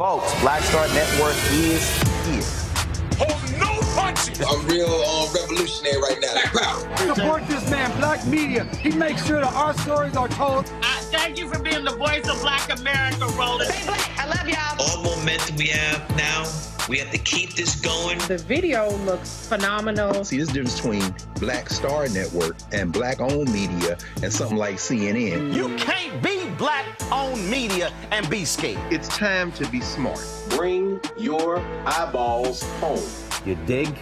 Folks, Black Star Network is here. Hold no punches! I'm real revolutionary right now. Black power. Support this man, Black Media. He makes sure that our stories are told. Thank you for being the voice of Black America, Roland. Stay black. I love y'all. All momentum we have now, we have to keep this going. The video looks phenomenal. See, there's a difference between Black Star Network and Black-owned media and something like CNN. You can't be Black-owned media and be scared. It's time to be smart. Bring your eyeballs home. You dig?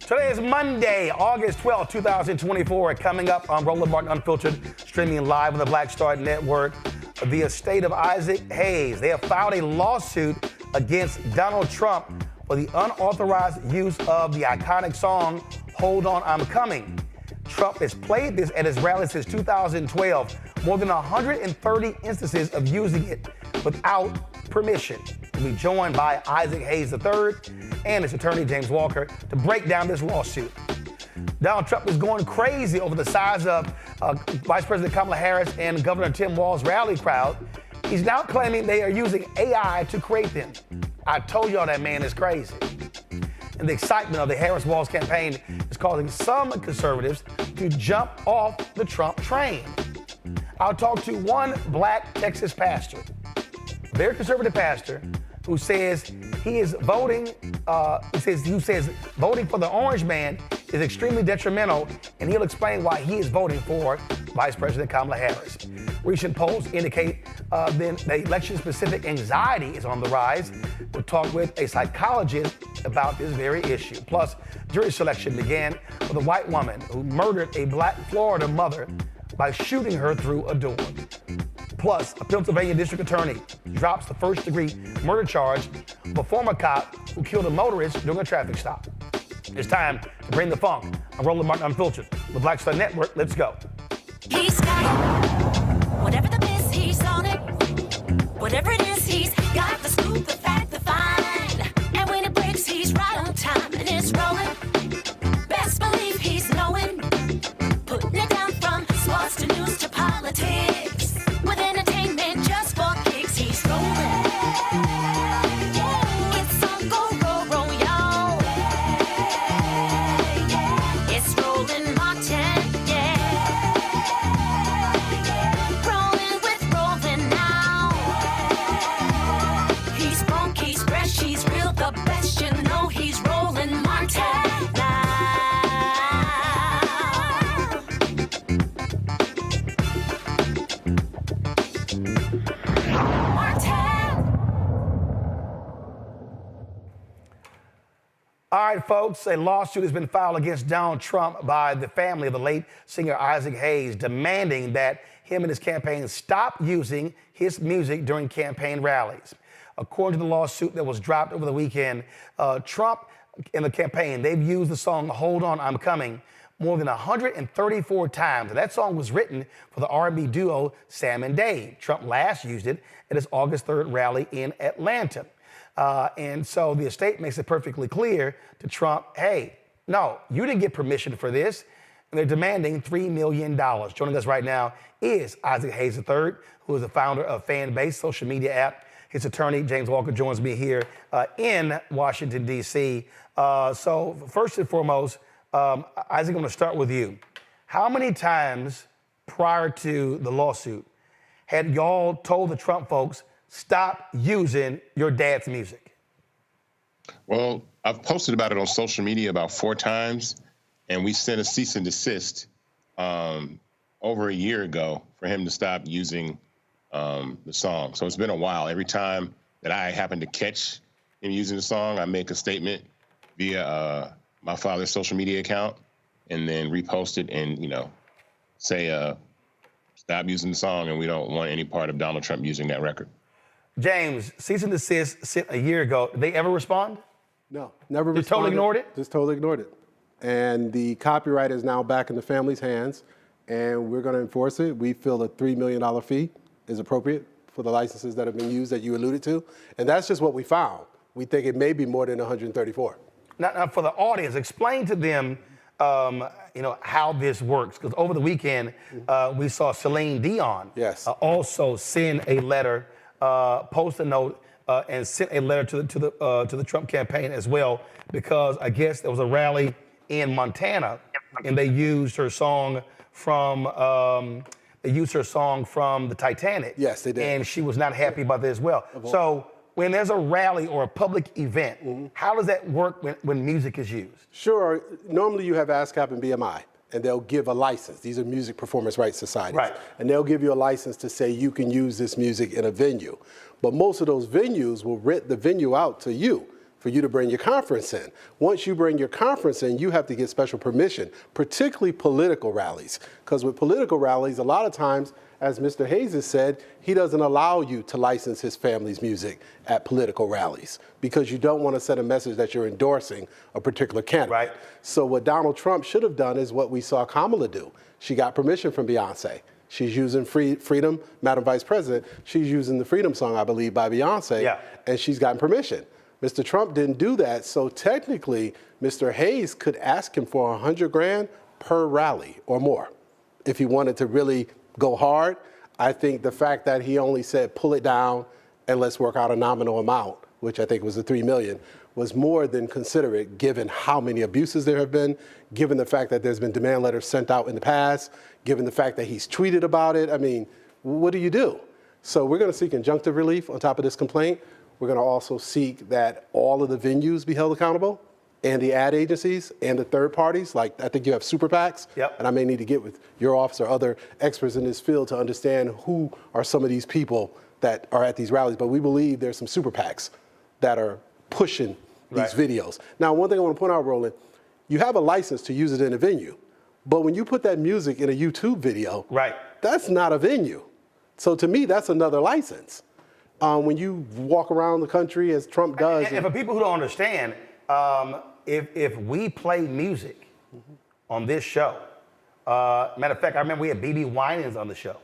Today is Monday, August 12, 2024. Coming up on Roland Martin Unfiltered, streaming live on the Black Star Network, the estate of Isaac Hayes. They have filed a lawsuit against Donald Trump for the unauthorized use of the iconic song, Hold On, I'm Coming. Trump has played this at his rallies since 2012, more than 130 instances of using it without permission. We'll be joined by Isaac Hayes III and his attorney, James Walker, to break down this lawsuit. Donald Trump is going crazy over the size of Vice President Kamala Harris and Governor Tim Walz's rally crowd. He's now claiming they are using AI to create them. I told y'all that man is crazy. And the excitement of the Harris-Walz campaign is causing some conservatives to jump off the Trump train. I'll talk to one black Texas pastor, a very conservative pastor, who says he is voting, who says voting for the orange man is extremely detrimental, and he'll explain why he is voting for Vice President Kamala Harris. Recent polls indicate then the election-specific anxiety is on the rise. We'll talk with a psychologist about this very issue. Plus, jury selection began with a white woman who murdered a black Florida mother by shooting her through a door. Plus, a Pennsylvania district attorney drops the first-degree murder charge of a former cop who killed a motorist during a traffic stop. It's time to bring the funk. I'm Roland Martin Unfiltered. The Black Star Network, let's go. He's got whatever the miss, he's on it. Whatever it is, he's got the scoop, the fact, the find. And when it breaks, he's right on time and it's rolling. Best believe he's knowing. Putting it down from sports to news to politics. With entertainment just for kicks, he's rolling. It's on go, roll, y'all. It's Roland Martin, rolling with Roland now. He's funk, he's fresh, he's real, the best, you know he's Roland Martin now. All right, folks, a lawsuit has been filed against Donald Trump by the family of the late singer Isaac Hayes, demanding that him and his campaign stop using his music during campaign rallies. According to the lawsuit that was dropped over the weekend, Trump and the campaign, they've used the song Hold On, I'm Coming more than 134 times. And that song was written for the R&B duo Sam and Dave. Trump last used it at his August 3rd rally in Atlanta. And so the estate makes it perfectly clear to Trump, hey, no, you didn't get permission for this. And they're demanding $3 million. Joining us right now is Isaac Hayes III, who is the founder of Fanbase social media app. His attorney, James Walker, joins me here in Washington, D.C. So first and foremost, Isaac, I'm going to start with you. How many times prior to the lawsuit had y'all told the Trump folks, stop using your dad's music? Well, I've posted about it on social media about 4 times, and we sent a cease and desist over a year ago for him to stop using the song. So it's been a while. Every time that I happen to catch him using the song, I make a statement via my father's social media account and then repost it and, say, stop using the song, and we don't want any part of Donald Trump using that record. James, cease and desist sent a year ago. Did they ever respond? No, never responded. Just totally ignored it? Just totally ignored it. And the copyright is now back in the family's hands, and we're going to enforce it. We feel a $3 million fee is appropriate for the licenses that have been used that you alluded to. And that's just what we found. We think it may be more than 134. Now for the audience, explain to them how this works. Because over the weekend, we saw Celine Dion also send a letter, post a note, and sent a letter to the Trump campaign as well, because I guess there was a rally in Montana, and they used her song from the Titanic. Yes, they did. And she was not happy about that as well. So when there's a rally or a public event, how does that work when music is used? Sure. Normally you have ASCAP and BMI, and they'll give a license. These are music performance rights societies. Right. And they'll give you a license to say you can use this music in a venue. But most of those venues will rent the venue out to you for you to bring your conference in. Once you bring your conference in, you have to get special permission, particularly political rallies. Because with political rallies, a lot of times, as Mr. Hayes has said, he doesn't allow you to license his family's music at political rallies because you don't want to send a message that you're endorsing a particular candidate. Right. So what Donald Trump should have done is what we saw Kamala do. She got permission from Beyonce. She's using Freedom, Madam Vice President, she's using the Freedom song, I believe, by Beyonce, and she's gotten permission. Mr. Trump didn't do that, so technically, Mr. Hayes could ask him for $100,000 per rally or more if he wanted to really go hard. I think the fact that he only said pull it down and let's work out a nominal amount, which I think was the $3 million, was more than considerate given how many abuses there have been, given the fact that there's been demand letters sent out in the past, given the fact that he's tweeted about it. I mean, what do you do? So we're going to seek injunctive relief on top of this complaint. We're going to also seek that all of the venues be held accountable, and the ad agencies and the third parties. Like, I think you have super PACs, and I may need to get with your office or other experts in this field to understand who are some of these people that are at these rallies. But we believe there's some super PACs that are pushing these videos. Now, one thing I want to point out, Roland, you have a license to use it in a venue, but when you put that music in a YouTube video, that's not a venue. So to me, that's another license. When you walk around the country as Trump does. And for people who don't understand, if we play music on this show, matter of fact, I remember we had B.B. Winans on the show,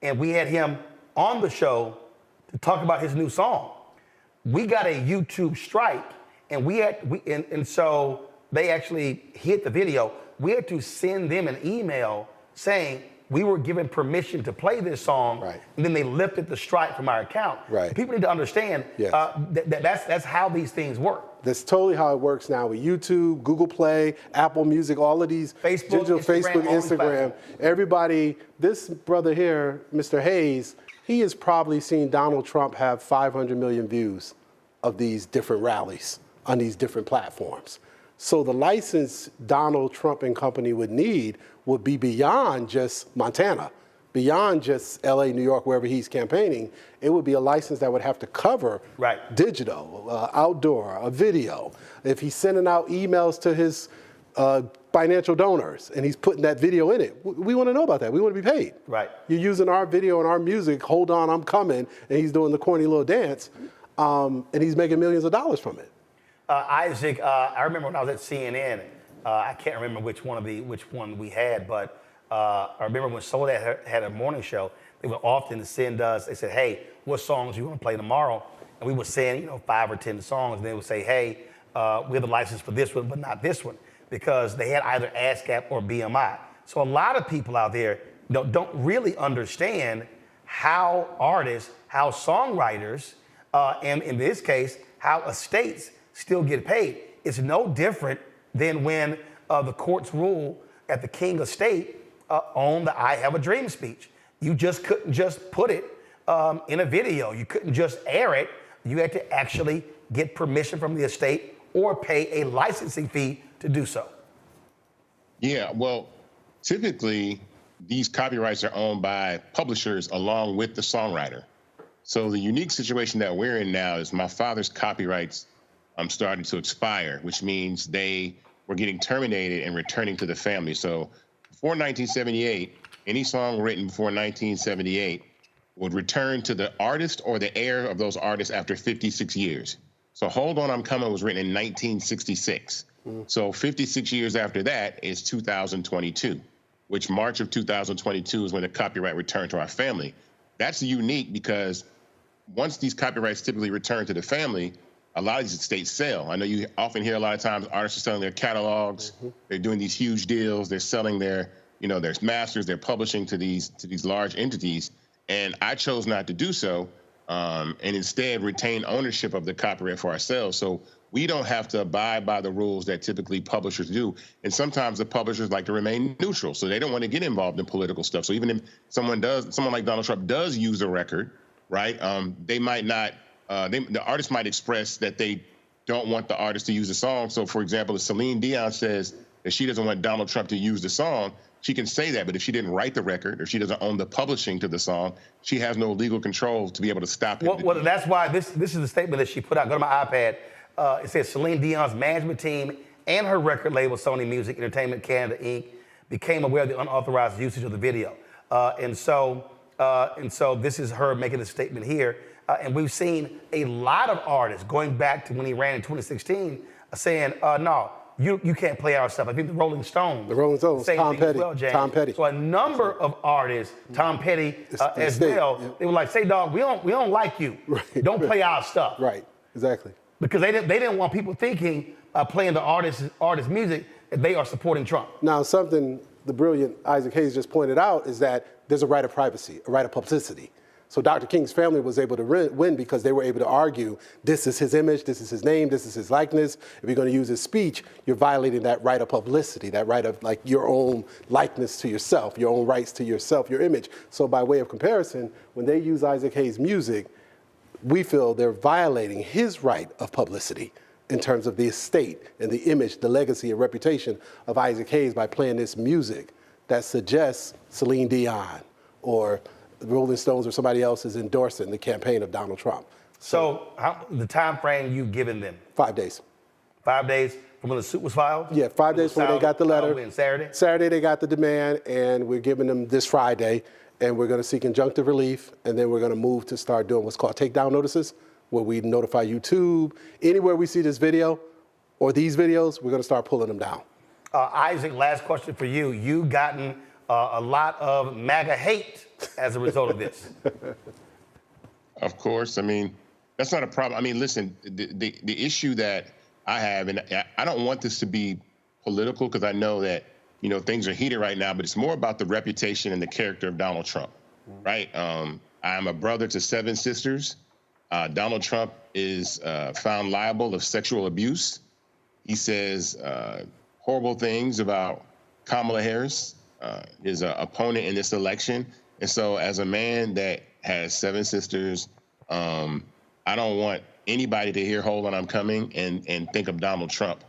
and we had him on the show to talk about his new song. We got a YouTube strike, and so they actually hit the video. We had to send them an email saying we were given permission to play this song, and then they lifted the strike from our account. People need to understand that's how these things work. That's totally how it works now with YouTube, Google Play, Apple Music, all of these digital Instagram. Everybody, this brother here, Mr. Hayes, he has probably seen Donald Trump have 500 million views of these different rallies on these different platforms. So the license Donald Trump and company would need would be beyond just Montana, beyond just LA, New York, wherever he's campaigning. It would be a license that would have to cover digital, outdoor, a video. If he's sending out emails to his financial donors and he's putting that video in it, we want to know about that. We want to be paid. You're using our video and our music, hold on, I'm coming, and he's doing the corny little dance, and he's making millions of dollars from it. Isaac, I remember when I was at CNN, I can't remember which one we had, but I remember when Soledad had a morning show, they would often send us, they said, hey, what songs you want to play tomorrow? And we would send, 5 or 10 songs, and they would say, hey, we have the license for this one, but not this one, because they had either ASCAP or BMI. So a lot of people out there don't really understand how artists, how songwriters, and in this case, how estates still get paid. It's no different than when the courts rule at the King estate on the I Have a Dream speech. You just couldn't just put it in a video. You couldn't just air it. You had to actually get permission from the estate or pay a licensing fee to do so. Yeah, well, typically these copyrights are owned by publishers along with the songwriter. So the unique situation that we're in now is my father's copyrights starting to expire, which means they were getting terminated and returning to the family. So before 1978, any song written before 1978 would return to the artist or the heir of those artists after 56 years. So Hold On, I'm Coming was written in 1966. So 56 years after that is 2022, which March of 2022 is when the copyright returned to our family. That's unique because once these copyrights typically return to the family, a lot of these estates sell. I know you often hear a lot of times artists are selling their catalogs. They're doing these huge deals. They're selling their, their masters. They're publishing to these large entities. And I chose not to do so, and instead retain ownership of the copyright for ourselves. So we don't have to abide by the rules that typically publishers do. And sometimes the publishers like to remain neutral, so they don't want to get involved in political stuff. So even if someone like Donald Trump does use a record, right? They might not. The artist might express that they don't want the artist to use the song. So, for example, if Celine Dion says that she doesn't want Donald Trump to use the song, she can say that. But if she didn't write the record, or she doesn't own the publishing to the song, she has no legal control to be able to stop it. Well, that's why this is the statement that she put out. Go to my iPad. It says Celine Dion's management team and her record label, Sony Music Entertainment Canada, Inc., became aware of the unauthorized usage of the video. And so this is her making a statement here. And we've seen a lot of artists going back to when he ran in 2016 saying, no, you can't play our stuff. I think the Rolling Stones. Tom Petty. Well, Tom Petty. So a number of artists, Tom Petty as well, they were like, say, dog, we don't like you. Right. Don't play our stuff. Right, exactly. Because they didn't want people thinking playing the artist music that they are supporting Trump. Now, something the brilliant Isaac Hayes just pointed out is that there's a right of privacy, a right of publicity. So Dr. King's family was able to win because they were able to argue, this is his image, this is his name, this is his likeness. If you're going to use his speech, you're violating that right of publicity, that right of like your own likeness to yourself, your own rights to yourself, your image. So by way of comparison, when they use Isaac Hayes' music, we feel they're violating his right of publicity in terms of the estate and the image, the legacy and reputation of Isaac Hayes by playing this music that suggests Celine Dion or the Rolling Stones or somebody else is endorsing the campaign of Donald Trump. So the time frame you've given them? 5 days. 5 days from when the suit was filed? Yeah, 5 days from when they got the letter. Saturday? Saturday they got the demand, and we're giving them this Friday, and we're going to seek injunctive relief, and then we're going to move to start doing what's called takedown notices, where we notify YouTube. Anywhere we see this video or these videos, we're going to start pulling them down. Isaac, last question for you. You've gotten a lot of MAGA hate as a result of this. Of course. I mean, that's not a problem. I mean, listen, the issue that I have, and I don't want this to be political because I know that, things are heated right now, but it's more about the reputation and the character of Donald Trump, right? I'm a brother to 7 sisters. Donald Trump is found liable of sexual abuse. He says horrible things about Kamala Harris, his opponent in this election. And so as a man that has 7 sisters, I don't want anybody to hear "Hold on, I'm coming" and think of Donald Trump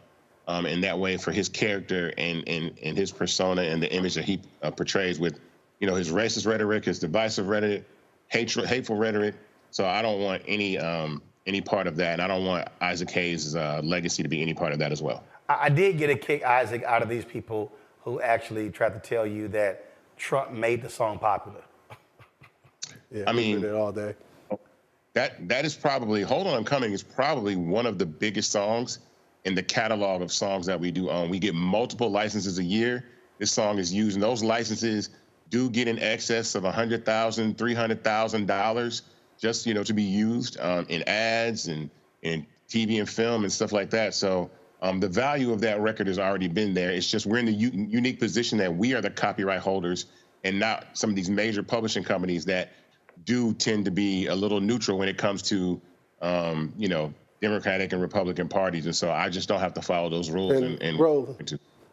in that way for his character and his persona and the image that he portrays with, his racist rhetoric, his divisive rhetoric, hateful rhetoric. So I don't want any part of that, and I don't want Isaac Hayes' legacy to be any part of that as well. I did get a kick, Isaac, out of these people who actually tried to tell you that Trump made the song popular. Yeah, I mean, it all day. That is probably, "Hold On, I'm Coming" is probably one of the biggest songs in the catalog of songs that we do own. We get multiple licenses a year. This song is used, and those licenses do get in excess of $100,000, $300,000 just, to be used in ads and in TV and film and stuff like that. So the value of that record has already been there. It's just we're in the unique position that we are the copyright holders and not some of these major publishing companies that do tend to be a little neutral when it comes to, Democratic and Republican parties. And so I just don't have to follow those rules.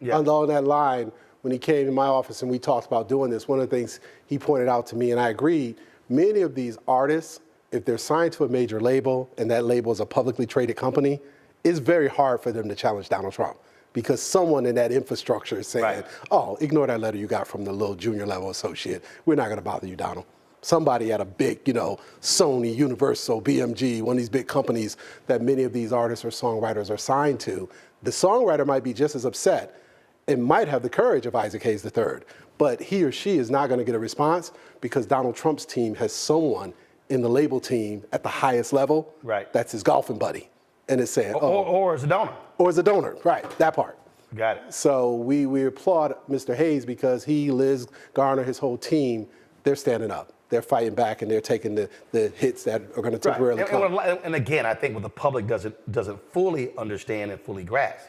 Along that line, when he came to my office and we talked about doing this, one of the things he pointed out to me, and I agreed, many of these artists, if they're signed to a major label and that label is a publicly traded company, it's very hard for them to challenge Donald Trump because someone in that infrastructure is saying, oh, ignore that letter you got from the little junior level associate. We're not going to bother you, Donald. Somebody at a big, Sony, Universal, BMG, one of these big companies that many of these artists or songwriters are signed to, the songwriter might be just as upset and might have the courage of Isaac Hayes III, but he or she is not going to get a response because Donald Trump's team has someone in the label team at the highest level that's his golfing buddy. And it's saying, or as a donor. Or as a donor, right, that part. Got it. So we applaud Mr. Hayes because he, Liz Garner, his whole team they're standing up. They're fighting back, and they're taking the hits that are going to temporarily come. And again, I think what the public doesn't fully understand and fully grasp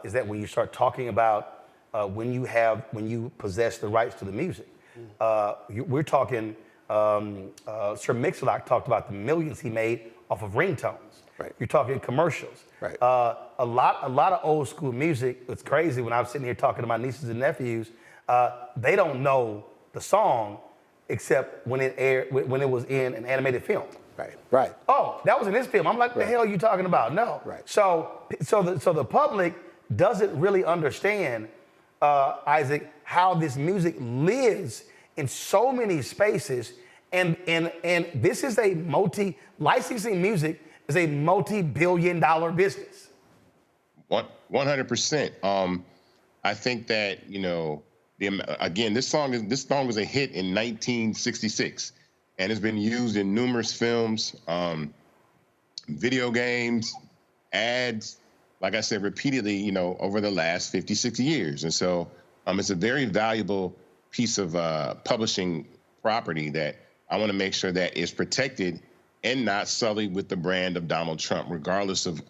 is that when you start talking about when you possess the rights to the music, we're talking. Sir Mix-a-Lot talked about the millions he made off of ringtones. Right. You're talking commercials. Right. A lot of old school music. It's crazy when I'm sitting here talking to my nieces and nephews. They don't know the song except when it aired, when it was in an animated film. Right. Right. Oh, that was in this film. I'm like, what the hell are you talking about? No. Right. So the public doesn't really understand, Isaac, how this music lives in so many spaces, and this is licensing music is a multi-billion-dollar business. 100%. I think that again, this song was a hit in 1966, and it's been used in numerous films, video games, ads. Like I said, repeatedly, over the last 50, 60 years, and so it's a very valuable piece of publishing property that I want to make sure that is protected and not sullied with the brand of Donald Trump, regardless of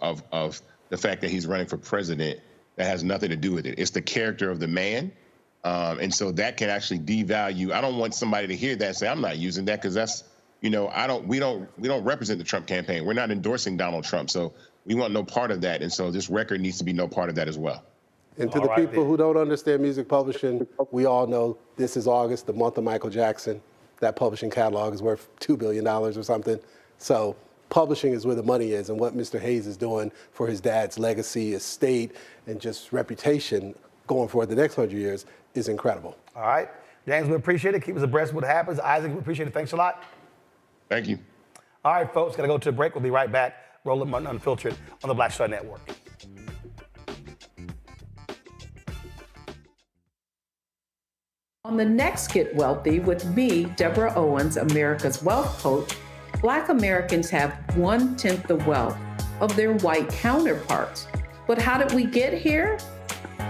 the fact that he's running for president. That has nothing to do with it. It's the character of the man. And so that can actually devalue. I don't want somebody to hear that and say, I'm not using that, because that's, we don't represent the Trump campaign. We're not endorsing Donald Trump. So we want no part of that. And so this record needs to be no part of that as well. And to the people who don't understand music publishing, we all know this is August, the month of Michael Jackson. That publishing catalog is worth $2 billion or something. So publishing is where the money is, and what Mr. Hayes is doing for his dad's legacy, estate, and just reputation going forward the next 100 years is incredible. All right. James, we appreciate it. Keep us abreast of what happens. Isaac, we appreciate it. Thanks a lot. Thank you. All right, folks, got to go to a break. We'll be right back. Roll Up Unfiltered on the Black Star Network. On the next Get Wealthy with me, Deborah Owens, America's Wealth Coach, Black Americans have 1/10 the wealth of their white counterparts. But how did we get here?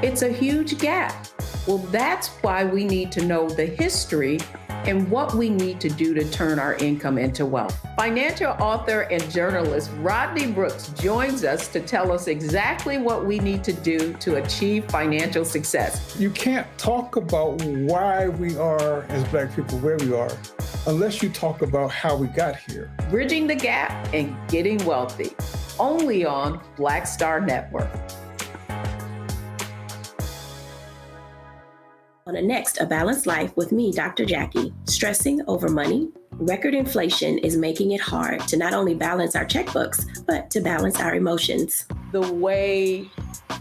It's a huge gap. Well, that's why we need to know the history and what we need to do to turn our income into wealth. Financial author and journalist Rodney Brooks joins us to tell us exactly what we need to do to achieve financial success. You can't talk about why we are, as Black people, where we are, unless you talk about how we got here. Bridging the gap and getting wealthy, only on Black Star Network. On the next A Balanced Life with me, Dr. Jackie, stressing over money. Record inflation is making it hard to not only balance our checkbooks, but to balance our emotions. The way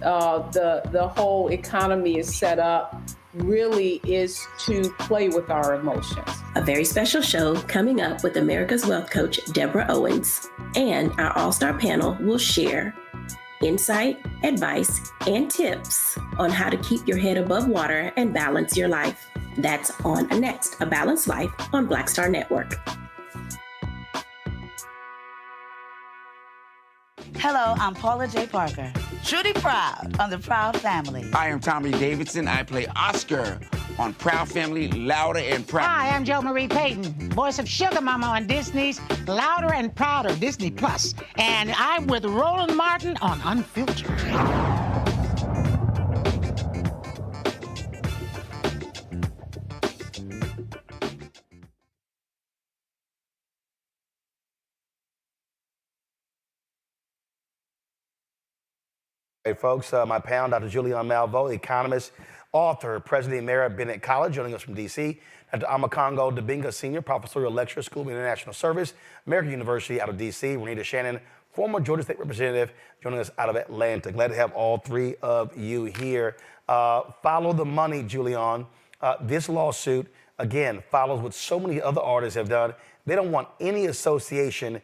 the whole economy is set up really is to play with our emotions. A very special show coming up with America's Wealth Coach, Deborah Owens, and our all-star panel will share insight, advice, and tips on how to keep your head above water and balance your life. That's on next, A Balanced Life on Black Star Network. Hello, I'm Paula J. Parker, truly proud on the Proud Family. I am Tommy Davidson. I play Oscar on Proud Family, Louder and Proud. Hi, I'm Jo Marie Payton, voice of Sugar Mama on Disney's Louder and Prouder Disney Plus, and I'm with Roland Martin on Unfiltered. Hey, folks, my pal, Dr. Julian Malveaux, economist, author, president emerita, Bennett College, joining us from D.C. Dr. Amakongo Dibinga, senior professorial lecturer, School of International Service, American University out of D.C. Renita Shannon, former Georgia State representative, joining us out of Atlanta. Glad to have all three of you here. Follow the money, Julian. This lawsuit, again, follows what so many other artists have done. They don't want any association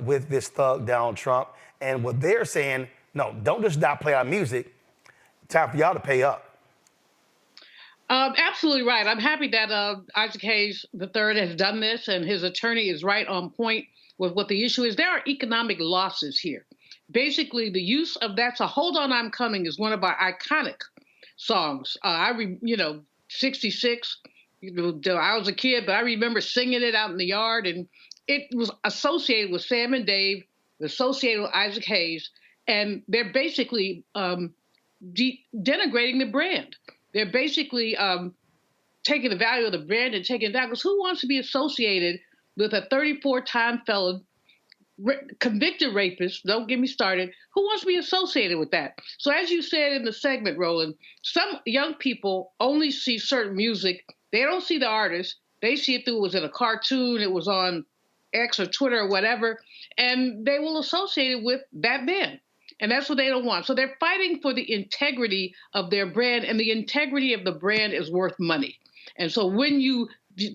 with this thug, Donald Trump. And what they're saying, no, don't just not play our music. Time for y'all to pay up. Absolutely right. I'm happy that Isaac Hayes III has done this, and his attorney is right on point with what the issue is. There are economic losses here. Basically, the use of that. So "Hold On, I'm Coming" is one of our iconic songs. 66. I was a kid, but I remember singing it out in the yard, and it was associated with Sam and Dave, associated with Isaac Hayes, and they're basically denigrating the brand. They're basically taking the value of the brand and taking it down. Because who wants to be associated with a 34-time felon, convicted rapist? Don't get me started. Who wants to be associated with that? So as you said in the segment, Roland, some young people only see certain music. They don't see the artist. They see it through, it was in a cartoon, it was on X or Twitter or whatever, and they will associate it with that band. And that's what they don't want. So they're fighting for the integrity of their brand, and the integrity of the brand is worth money. And so when you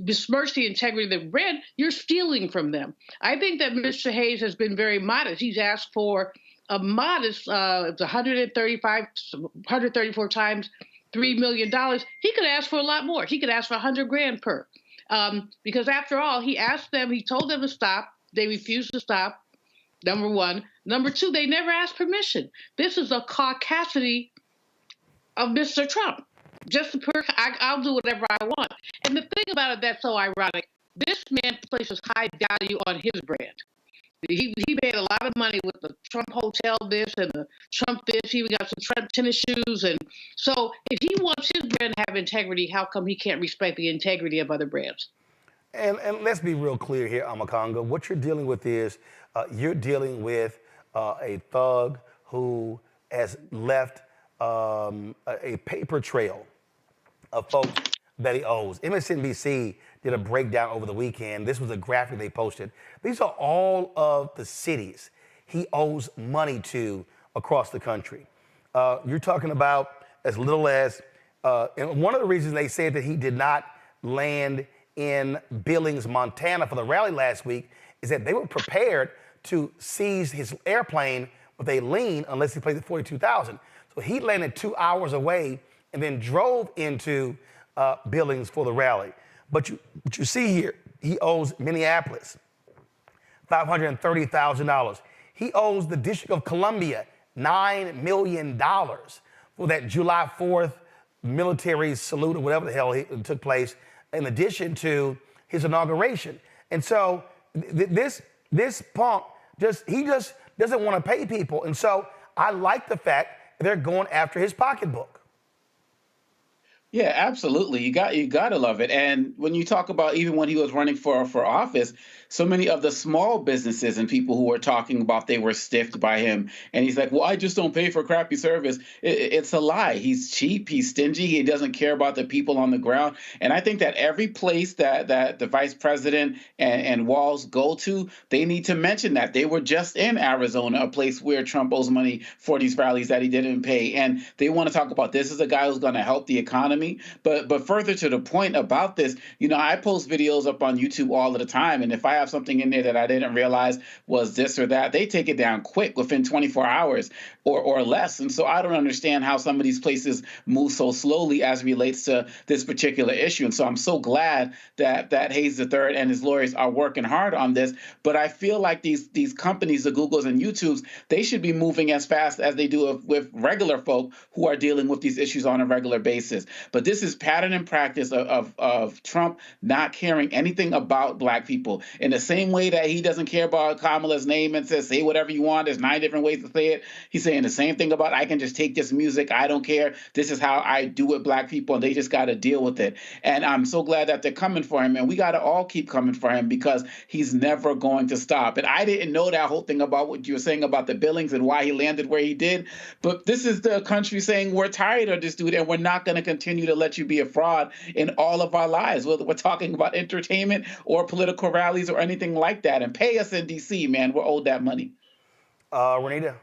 besmirch the integrity of the brand, you're stealing from them. I think that Mr. Hayes has been very modest. He's asked for a modest, it's 134 times $3 million. He could ask for a lot more. He could ask for $100,000 per. Because after all, he asked them, he told them to stop. They refused to stop, number one. Number two, they never asked permission. This is a caucasity of Mr. Trump. I'll do whatever I want. And the thing about it that's so ironic, this man places high value on his brand. He made a lot of money with the Trump Hotel this and the Trump this. He even got some Trump tennis shoes. And so if he wants his brand to have integrity, how come he can't respect the integrity of other brands? And let's be real clear here, Amakonga. What you're dealing with is you're dealing with a thug who has left a paper trail of folks that he owes. MSNBC did a breakdown over the weekend. This was a graphic they posted. These are all of the cities he owes money to across the country. You're talking about as little as, and one of the reasons they said that he did not land in Billings, Montana for the rally last week is that they were prepared to seize his airplane with a lien unless he plays at 42,000. So he landed 2 hours away and then drove into Billings for the rally. But you see here, he owes Minneapolis $530,000. He owes the District of Columbia $9 million for that July 4th military salute or whatever the hell took place in addition to his inauguration. And so this punk he just doesn't want to pay people. And so I like the fact they're going after his pocketbook. Yeah, absolutely. You got to love it. And when you talk about even when he was running for office, so many of the small businesses and people who were talking about they were stiffed by him. And he's like, well, I just don't pay for crappy service. It's a lie. He's cheap. He's stingy. He doesn't care about the people on the ground. And I think that every place that the vice president and Walz go to, they need to mention that. They were just in Arizona, a place where Trump owes money for these rallies that he didn't pay. And they want to talk about this is a guy who's going to help the economy. But further to the point about this, I post videos up on YouTube all of the time. And if I have something in there that I didn't realize was this or that, they take it down quick within 24 hours or less. And so I don't understand how some of these places move so slowly as it relates to this particular issue. And so I'm so glad that Hayes III and his lawyers are working hard on this. But I feel like these companies, the Googles and YouTubes, they should be moving as fast as they do with regular folk who are dealing with these issues on a regular basis. But this is pattern and practice of Trump not caring anything about Black people. In the same way that he doesn't care about Kamala's name and says, say whatever you want, there's 9 different ways to say it. He's saying the same thing about, I can just take this music, I don't care. This is how I do with Black people, and they just got to deal with it. And I'm so glad that they're coming for him, and we got to all keep coming for him because he's never going to stop. And I didn't know that whole thing about what you were saying about the Billings and why he landed where he did, but this is the country saying we're tired of this dude and we're not going to continue to let you be a fraud in all of our lives, whether we're talking about entertainment or political rallies or anything like that. And pay us in D.C., man. We're owed that money. Renita?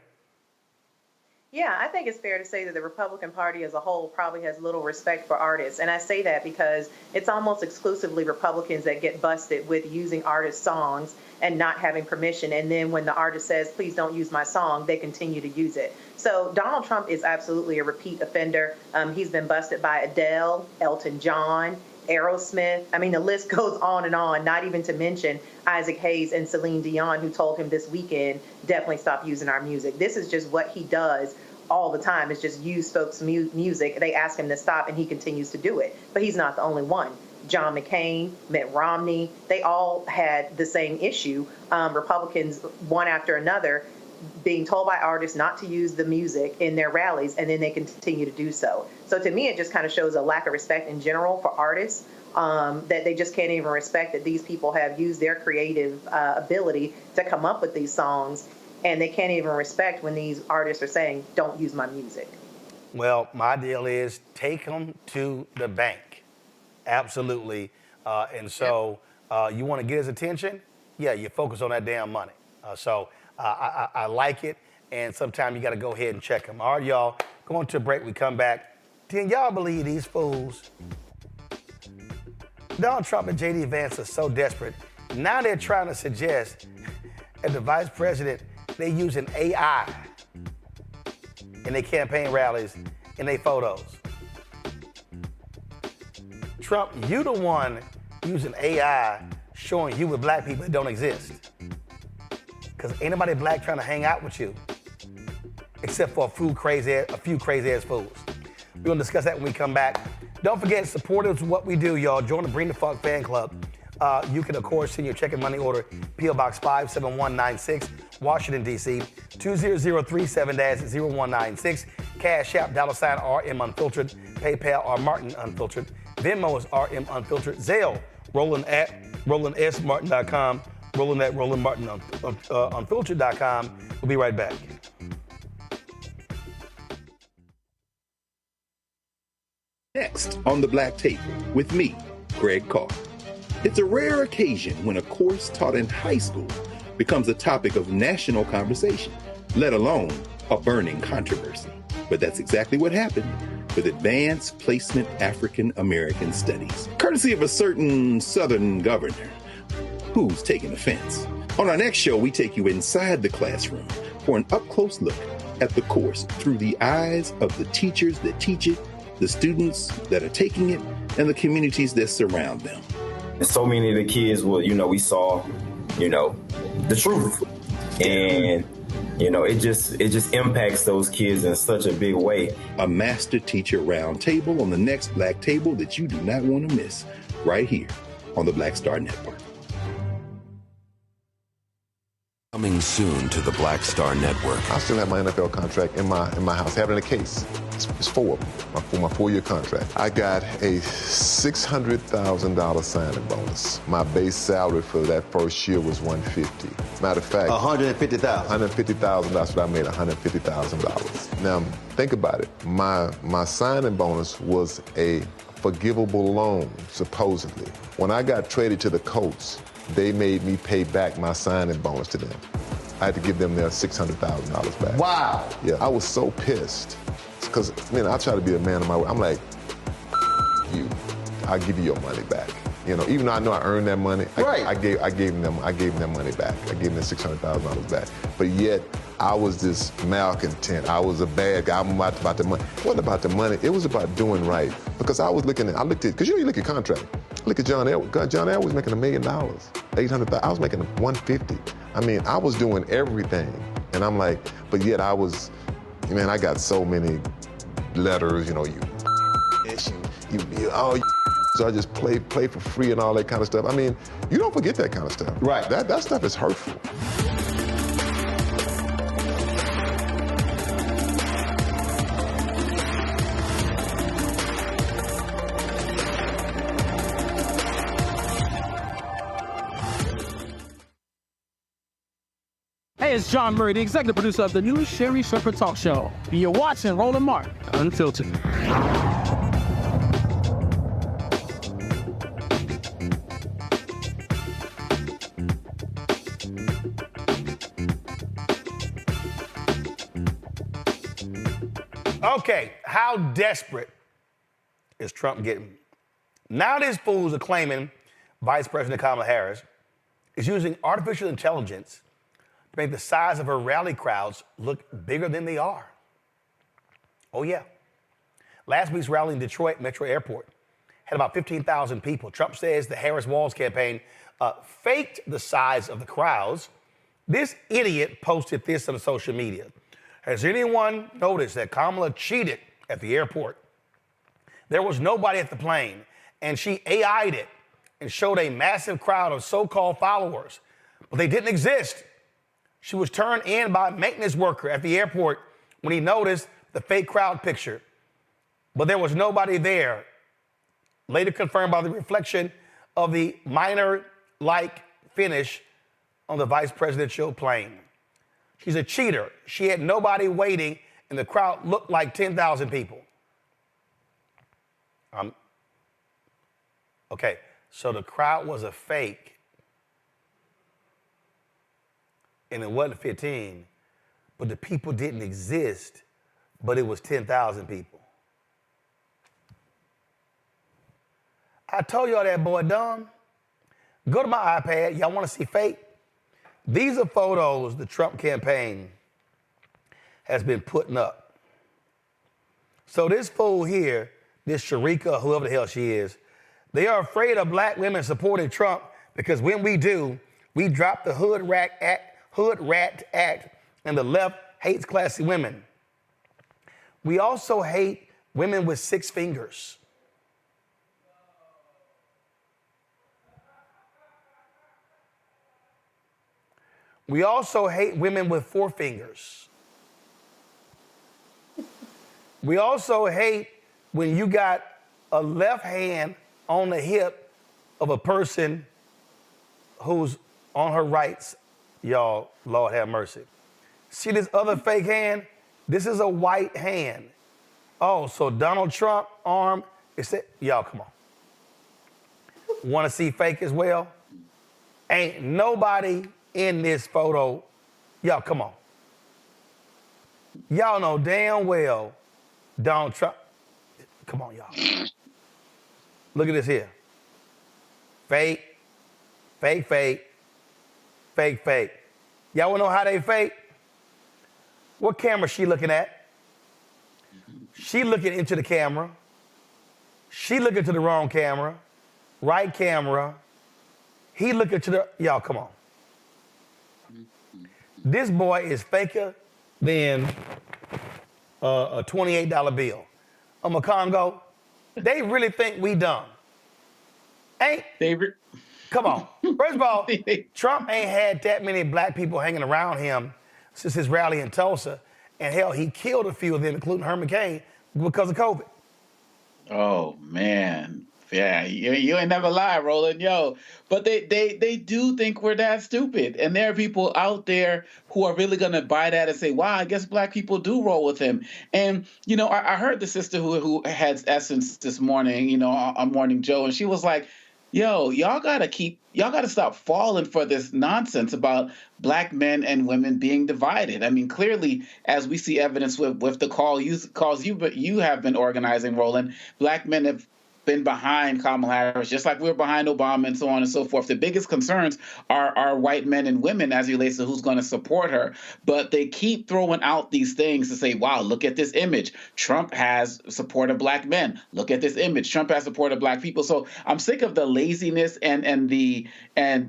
Yeah, I think it's fair to say that the Republican Party as a whole probably has little respect for artists. And I say that because it's almost exclusively Republicans that get busted with using artist songs and not having permission. And then when the artist says, please don't use my song, they continue to use it. So Donald Trump is absolutely a repeat offender. He's been busted by Adele, Elton John, Aerosmith. I mean, the list goes on and on, not even to mention Isaac Hayes and Celine Dion, who told him this weekend, definitely stop using our music. This is just what he does all the time. It's just use folks' music. They ask him to stop, and he continues to do it. But he's not the only one. John McCain, Mitt Romney, they all had the same issue. Republicans, one after another, being told by artists not to use the music in their rallies, and then they continue to do so. So to me, it just kind of shows a lack of respect in general for artists, that they just can't even respect that these people have used their creative ability to come up with these songs, and they can't even respect when these artists are saying, don't use my music. Well, my deal is take them to the bank. Absolutely. And so you want to get his attention? Yeah, you focus on that damn money. I like it, and sometimes you got to go ahead and check them. All right, y'all, going to a break. We come back. Can y'all believe these fools? Donald Trump and J.D. Vance are so desperate. Now they're trying to suggest that the vice president, they using AI in their campaign rallies, in their photos. Trump, you the one using AI showing you with black people that don't exist. Because ain't nobody black trying to hang out with you, except for a few crazy ass fools. We're gonna discuss that when we come back. Don't forget, supporters of what we do, y'all. Join the Bring the Fuck fan club. You can, of course, send your check and money order, P.O. Box 57196, Washington, D.C., 20037-0196. Cash App, $RM Unfiltered. PayPal, R Martin Unfiltered. Venmo is RM Unfiltered. Zelle, Roland at RolandSMartin.com. Roland at RolandMartinUnfiltered.com. We'll be right back. Next on the Black Table with me, Greg Carr. It's a rare occasion when a course taught in high school becomes a topic of national conversation, let alone a burning controversy. But that's exactly what happened with Advanced Placement African American Studies, courtesy of a certain Southern governor who's taking offense. On our next show, we take you inside the classroom for an up-close look at the course through the eyes of the teachers that teach it, the students that are taking it, and the communities that surround them. And so many of the kids we saw, the truth. And, it just impacts those kids in such a big way. A master teacher round table on the next Black Table that you do not want to miss, right here on the Black Star Network. Coming soon to the Black Star Network. I still have my NFL contract in my house, having a case. It's 4 of them, for my 4-year contract. I got a $600,000 signing bonus. My base salary for that first year was $150,000. Matter of fact, $150,000. $150,000. That's what I made, $150,000. Now think about it. My signing bonus was a forgivable loan, supposedly. When I got traded to the Colts, they made me pay back my signing bonus to them. I had to give them their $600,000 back. Wow. Yeah, I was so pissed. Because, I try to be a man of my word. I'm like, you, I'll give you your money back. Even though I know I earned that money, right. I gave them their money back. I gave them their $600,000 back. But yet, I was this malcontent. I was a bad guy. I'm about the money. It wasn't about the money. It was about doing right. Because I looked at, because you look at contract. Look at John Elway. John Elway was making $1 million, $800,000. I was making $150,000. I was doing everything. And I'm like, but yet I got so many letters, so I just play for free and all that kind of stuff. You don't forget that kind of stuff. Right. That stuff is hurtful. Hey, it's John Murray, the executive producer of the new Sherry Shepherd Talk Show. You're watching Roland Martin Unfiltered. Okay, how desperate is Trump getting? Now these fools are claiming Vice President Kamala Harris is using artificial intelligence to make the size of her rally crowds look bigger than they are. Oh, yeah. Last week's rally in Detroit Metro Airport had about 15,000 people. Trump says the Harris-Walz campaign faked the size of the crowds. This idiot posted this on social media. Has anyone noticed that Kamala cheated at the airport? There was nobody at the plane, and she AI'd it and showed a massive crowd of so-called followers, but they didn't exist. She was turned in by a maintenance worker at the airport when he noticed the fake crowd picture, but there was nobody there. Later confirmed by the reflection of the minor-like finish on the vice presidential plane. She's a cheater. She had nobody waiting, and the crowd looked like 10,000 people. Okay, so the crowd was a fake, and it wasn't 15, but the people didn't exist, but it was 10,000 people. I told y'all that boy dumb. Go to my iPad. Y'all want to see fake? These are photos the Trump campaign has been putting up. So this fool here, this Sharika, whoever the hell she is, they are afraid of black women supporting Trump because when we do, we drop the Hood Rat Act, and the left hates classy women. We also hate women with 6 fingers. We also hate women with 4 fingers. We also hate when you got a left hand on the hip of a person who's on her rights. Y'all, Lord have mercy. See this other fake hand? This is a white hand. Oh, so Donald Trump arm, y'all, come on. Want to see fake as well? Ain't nobody in this photo. Y'all, come on. Y'all know damn well Donald Trump. Come on, y'all. Look at this here. Fake, fake, fake, fake, fake. Y'all wanna know how they fake? What camera she looking at? She looking into the camera. She looking to the wrong camera. Right camera. He looking to the, y'all, come on. This boy is faker than a $28 bill. A Congo, they really think we dumb. Come on. First of all, Trump ain't had that many black people hanging around him since his rally in Tulsa. And hell, he killed a few of them, including Herman Cain, because of COVID. Oh, man. Yeah, you ain't never lie, Roland. Yo, but they do think we're that stupid. And there are people out there who are really going to buy that and say, wow, I guess black people do roll with him. And, you know, I heard the sister who had Essence this morning, you know, on Morning Joe, and she was like, yo, y'all got to stop falling for this nonsense about black men and women being divided. I mean, clearly, as we see evidence with the calls you have been organizing, Roland, black men have been behind Kamala Harris, just like we were behind Obama and so on and so forth. The biggest concerns are white men and women as it relates to who's going to support her. But they keep throwing out these things to say, wow, look at this image. Trump has supported black men. Look at this image. Trump has supported black people. So I'm sick of the laziness and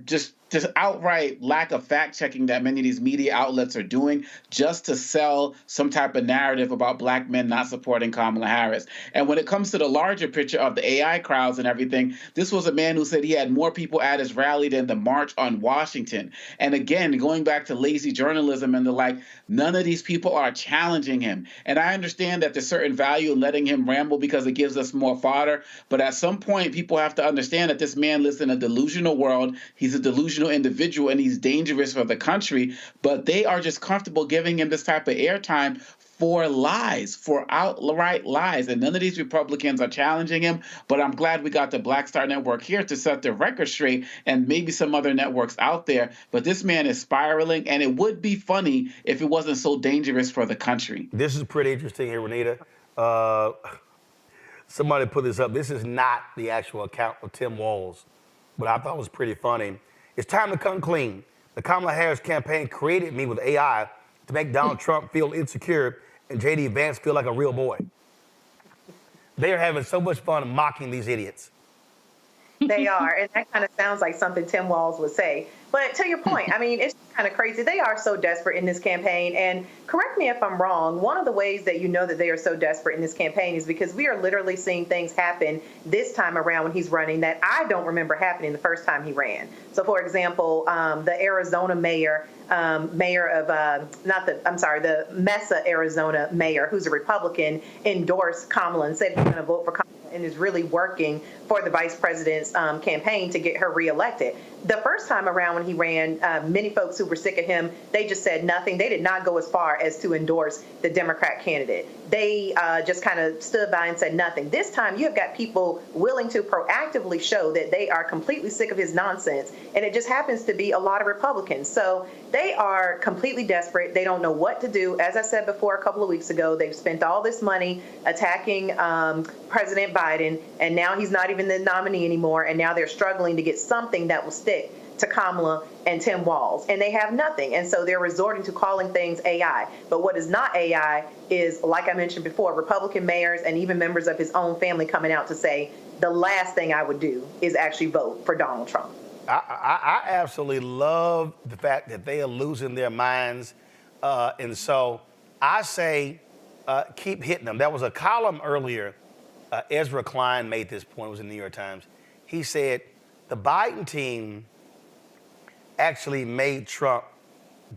just outright lack of fact-checking that many of these media outlets are doing just to sell some type of narrative about black men not supporting Kamala Harris. And when it comes to the larger picture of the AI crowds and everything, this was a man who said he had more people at his rally than the March on Washington. And again, going back to lazy journalism and the like, none of these people are challenging him. And I understand that there's certain value in letting him ramble because it gives us more fodder. But at some point, people have to understand that this man lives in a delusional world. He's a delusional individual and he's dangerous for the country, but they are just comfortable giving him this type of airtime for lies, for outright lies. And none of these Republicans are challenging him, but I'm glad we got the Black Star Network here to set the record straight and maybe some other networks out there. But this man is spiraling, and it would be funny if it wasn't so dangerous for the country. This is pretty interesting here, Renita. Somebody put this up. This is not the actual account of Tim Walz, but I thought it was pretty funny. It's time to come clean. The Kamala Harris campaign created me with AI to make Donald Trump feel insecure and J.D. Vance feel like a real boy. They are having so much fun mocking these idiots. They are, and that kind of sounds like something Tim Walz would say. But to your point, I mean, it's kind of crazy. They are so desperate in this campaign. And correct me if I'm wrong, one of the ways that you know that they are so desperate in this campaign is because we are literally seeing things happen this time around when he's running that I don't remember happening the first time he ran. So, for example, the Arizona mayor, the Mesa, Arizona mayor, who's a Republican, endorsed Kamala and said he's going to vote for Kamala and is really working for the vice president's campaign to get her reelected. The first time around when he ran, many folks who were sick of him, they just said nothing. They did not go as far as to endorse the Democrat candidate. They just kind of stood by and said nothing. This time, you have got people willing to proactively show that they are completely sick of his nonsense, and it just happens to be a lot of Republicans. So they are completely desperate. They don't know what to do. As I said before a couple of weeks ago, they've spent all this money attacking President Biden, and now he's not even the nominee anymore, and now they're struggling to get something that will stick to Kamala and Tim Walz, and they have nothing. And so they're resorting to calling things AI. But what is not AI is, like I mentioned before, Republican mayors and even members of his own family coming out to say, the last thing I would do is actually vote for Donald Trump. I absolutely love the fact that they are losing their minds. And so I say keep hitting them. There was a column earlier. Ezra Klein made this point. It was in the New York Times. He said the Biden team actually made Trump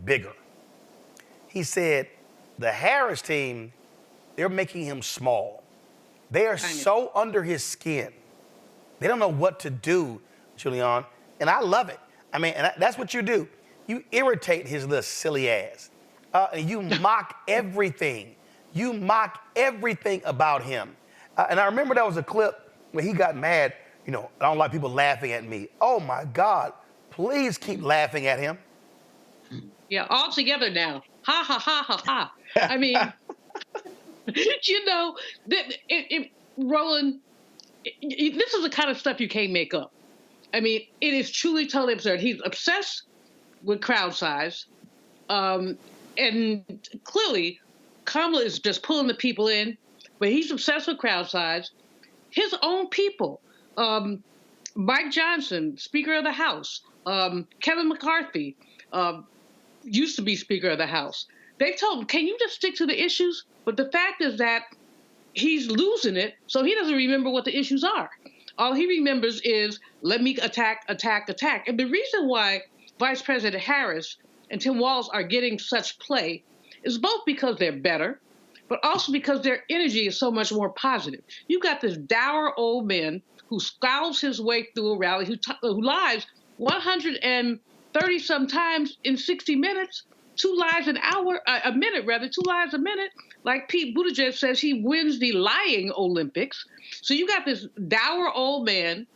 bigger. He said the Harris team, they're making him small. They are so under his skin. They don't know what to do, Julian, and I love it. I mean, and that's what you do. You irritate his little silly ass. And you mock everything. You mock everything about him. And I remember there was a clip where he got mad. You know, I don't like people laughing at me. Oh, my God. Please keep laughing at him. Yeah, all together now. Ha, ha, ha, ha, ha. I mean, you know, Roland, this is the kind of stuff you can't make up. I mean, it is truly totally absurd. He's obsessed with crowd size. And clearly, Kamala is just pulling the people in, but he's obsessed with crowd size. His own people, Mike Johnson, Speaker of the House, Kevin McCarthy, used to be Speaker of the House. They told him, can you just stick to the issues? But the fact is that he's losing it, so he doesn't remember what the issues are. All he remembers is, let me attack, attack, attack. And the reason why Vice President Harris and Tim Walz are getting such play is both because they're better, but also because their energy is so much more positive. You've got this dour old man who scowls his way through a rally, who lies 130 sometimes in 60 minutes, 2 lies a minute. Like Pete Buttigieg says, he wins the lying Olympics. So you got this dour old man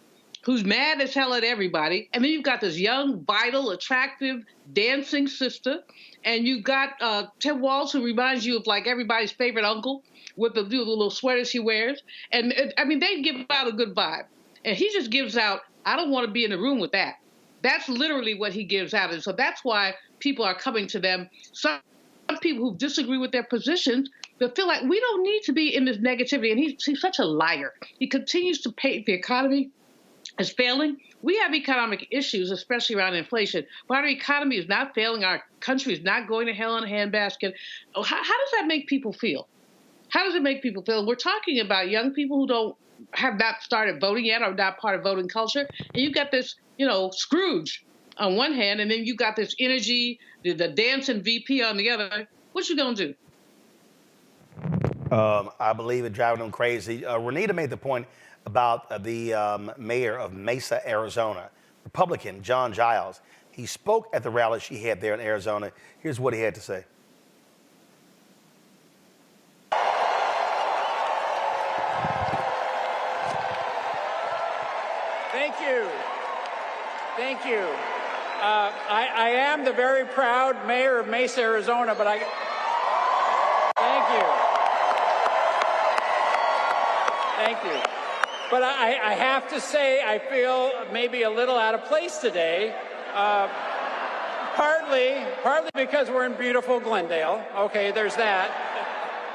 who's mad as hell at everybody. And then you've got this young, vital, attractive, dancing sister. And you've got Tim Walz, who reminds you of like everybody's favorite uncle with the little sweaters he wears. And I mean, they give out a good vibe. And he just gives out, I don't want to be in the room with that. That's literally what he gives out. And so that's why people are coming to them. Some people who disagree with their positions, they feel like we don't need to be in this negativity. And he's such a liar. He continues to paint the economy as failing. We have economic issues, especially around inflation. But our economy is not failing. Our country is not going to hell in a handbasket. How does that make people feel? How does it make people feel? We're talking about young people who have not started voting yet or not part of voting culture. And you've got this, Scrooge on one hand, and then you got this energy, the dancing VP on the other. What you gonna do? I believe it driving them crazy. Renita made the point about the mayor of Mesa, Arizona, Republican John Giles. He spoke at the rally she had there in Arizona. Here's what he had to say. Thank you. I am the very proud mayor of Mesa, Arizona, but thank you. But I have to say, I feel maybe a little out of place today, partly because we're in beautiful Glendale. Okay, there's that.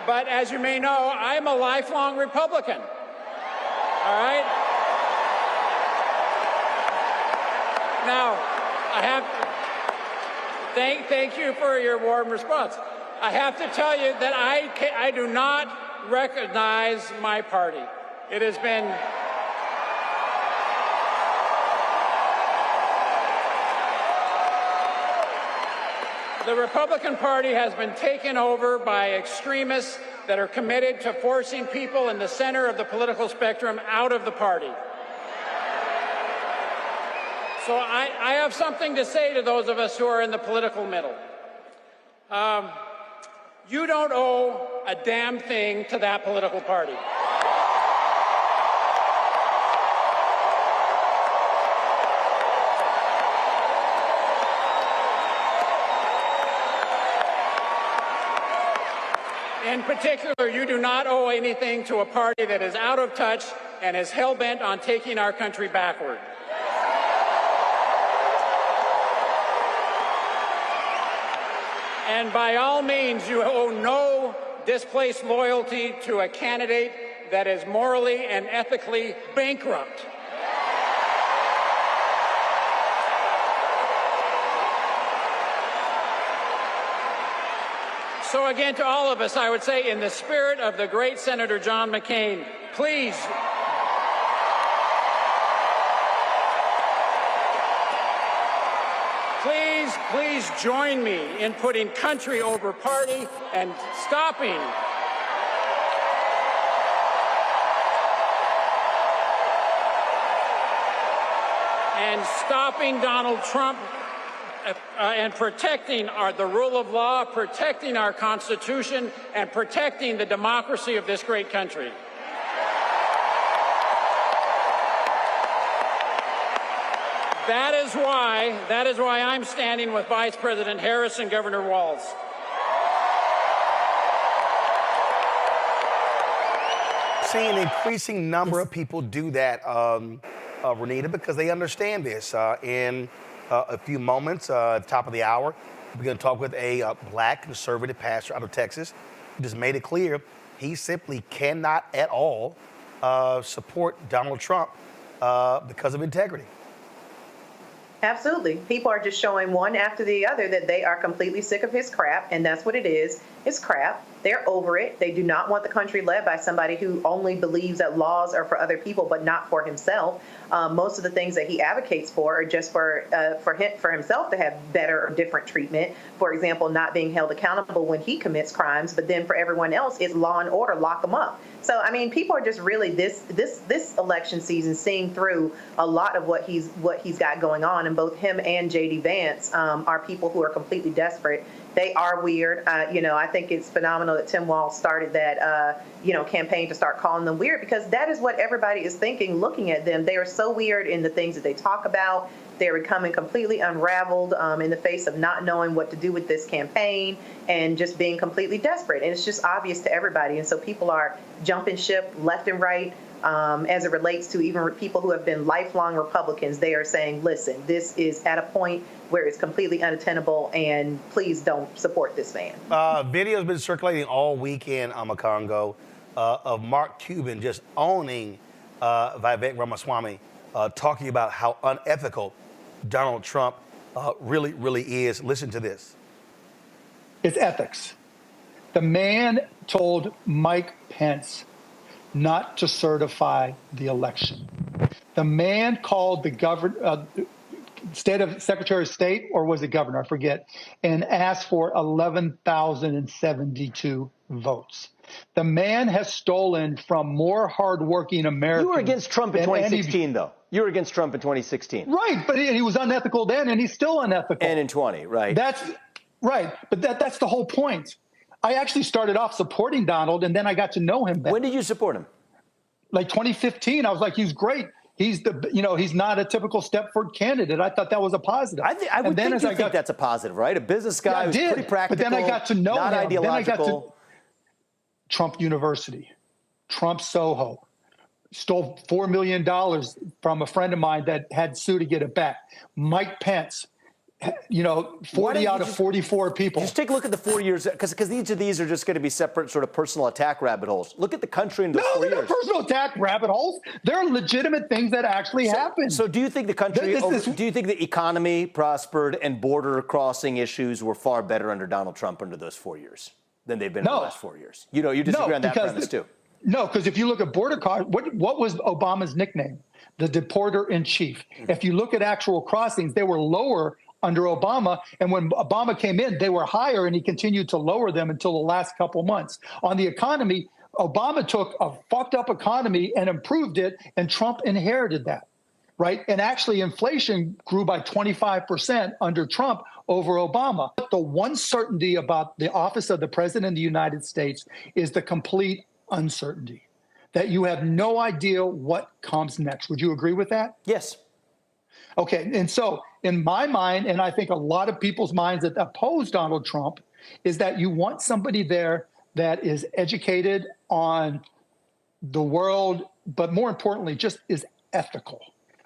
But as you may know, I'm a lifelong Republican. All right? Thank you for your warm response. I have to tell you that I do not recognize my party. It has been the Republican Party has been taken over by extremists that are committed to forcing people in the center of the political spectrum out of the party. So I have something to say to those of us who are in the political middle. You don't owe a damn thing to that political party. In particular, you do not owe anything to a party that is out of touch and is hell-bent on taking our country backward. And by all means, you owe no displaced loyalty to a candidate that is morally and ethically bankrupt. So again, to all of us, I would say, in the spirit of the great Senator John McCain, please join me in putting country over party and stopping Donald Trump and protecting the rule of law, protecting our Constitution, and protecting the democracy of this great country. That is why I'm standing with Vice President Harris and Governor Walz. Seeing an increasing number of people do that, Renita, because they understand this. In a few moments, top of the hour, we're going to talk with a black conservative pastor out of Texas who just made it clear he simply cannot at all support Donald Trump because of integrity. Absolutely. People are just showing one after the other that they are completely sick of his crap, and that's what it is. It's crap. They're over it. They do not want the country led by somebody who only believes that laws are for other people but not for himself. Most of the things that he advocates for are just for himself to have better or different treatment. For example, not being held accountable when he commits crimes, but then for everyone else, it's law and order, lock them up. So, I mean, people are just really this election season seeing through a lot of what he's got going on, and both him and J.D. Vance are people who are completely desperate. They are weird. I think it's phenomenal that Tim Walz started that, campaign to start calling them weird, because that is what everybody is thinking, looking at them. They are so weird in the things that they talk about. They're becoming completely unraveled in the face of not knowing what to do with this campaign and just being completely desperate. And it's just obvious to everybody. And so people are jumping ship left and right. As it relates to even people who have been lifelong Republicans, they are saying, listen, this is at a point where it's completely unattainable, and please don't support this man. Video has been circulating all weekend, Amakongo, of Mark Cuban just owning Vivek Ramaswamy, talking about how unethical Donald Trump really, really is. Listen to this. It's ethics. The man told Mike Pence not to certify the election. The man called the Secretary of State, or was it governor, I forget, and asked for 11,072 votes. The man has stolen from more hardworking Americans. You were against Trump in 2016, though. You were against Trump in 2016. Right, but he was unethical then, and he's still unethical. And in 20, right. That's right, but that's the whole point. I actually started off supporting Donald, and then I got to know him better. When did you support him? Like 2015, I was like, he's great. He's he's not a typical Stepford candidate. I thought that was a positive. I would think that's a positive, right? A business guy who's pretty practical, but then I got to know not him. Ideological. Then I got to Trump University, Trump Soho, stole $4 million from a friend of mine that had sued to get it back. Mike Pence 40 out of 44 people. Just take a look at the 4 years, because each of these are just going to be separate sort of personal attack rabbit holes. Look at the country in those 4 years. No, they're not personal attack rabbit holes. They're legitimate things that actually happen. So do you think the country, do you think the economy prospered and border crossing issues were far better under Donald Trump under those 4 years than they've been in the last 4 years? You disagree on that premise too. No, because if you look at border crossing, what was Obama's nickname? The deporter in chief. If you look at actual crossings, they were lower under Obama, and when Obama came in, they were higher, and he continued to lower them until the last couple months. On the economy, Obama took a fucked up economy and improved it, and Trump inherited that, right? And actually, inflation grew by 25% under Trump over Obama. The one certainty about the office of the President of the United States is the complete uncertainty, that you have no idea what comes next. Would you agree with that? Yes. Okay, and so in my mind, and I think a lot of people's minds that oppose Donald Trump, is that you want somebody there that is educated on the world, but more importantly, just is ethical,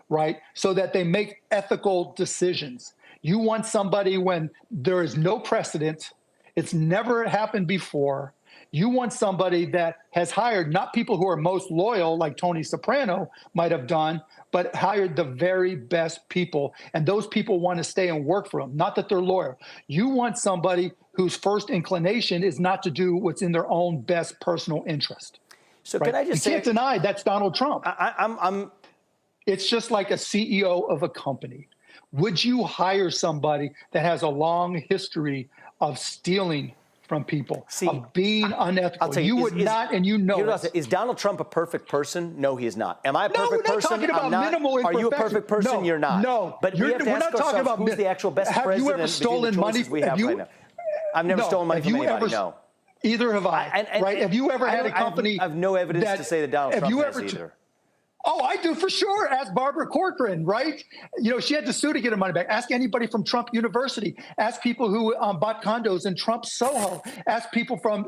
right? So that they make ethical decisions. You want somebody when there is no precedent, it's never happened before. You want somebody that has hired not people who are most loyal, like Tony Soprano might have done, but hired the very best people. And those people want to stay and work for them, not that they're loyal. You want somebody whose first inclination is not to do what's in their own best personal interest. So right? Can I just say— You can't deny that's Donald Trump. It's just like a CEO of a company. Would you hire somebody that has a long history of stealing from people, of being unethical? I'll tell you, you would not, and you know it. Is Donald Trump a perfect person? No, he is not. Am I a perfect we're not person? talking about I'm not. minimal Are you a perfect person? No, You're not. No. But we have to ask ourselves, who's the actual best president? Have you ever stolen money? We have right now. I've never stolen money from anybody, no. Either have I, right? Have you ever had a company— I have no evidence to say that Donald Trump has either. Oh, I do for sure. Ask Barbara Corcoran, right? She had to sue to get her money back. Ask anybody from Trump University. Ask people who bought condos in Trump Soho. Ask people from,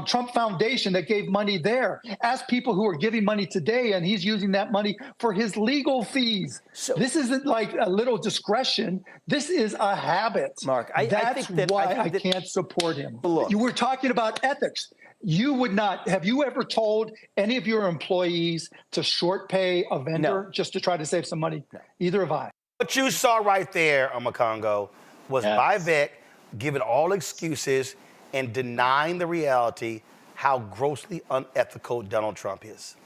Trump Foundation that gave money there. Ask people who are giving money today, and he's using that money for his legal fees. So, this isn't like a little discretion. This is a habit. Mark, I think why I can't support him. Look, you were talking about ethics. You would not— have you ever told any of your employees to short pay a vendor just to try to save some money? No. Either have I. What you saw right there, Makongo, was Vivek giving all excuses and denying the reality how grossly unethical Donald Trump is.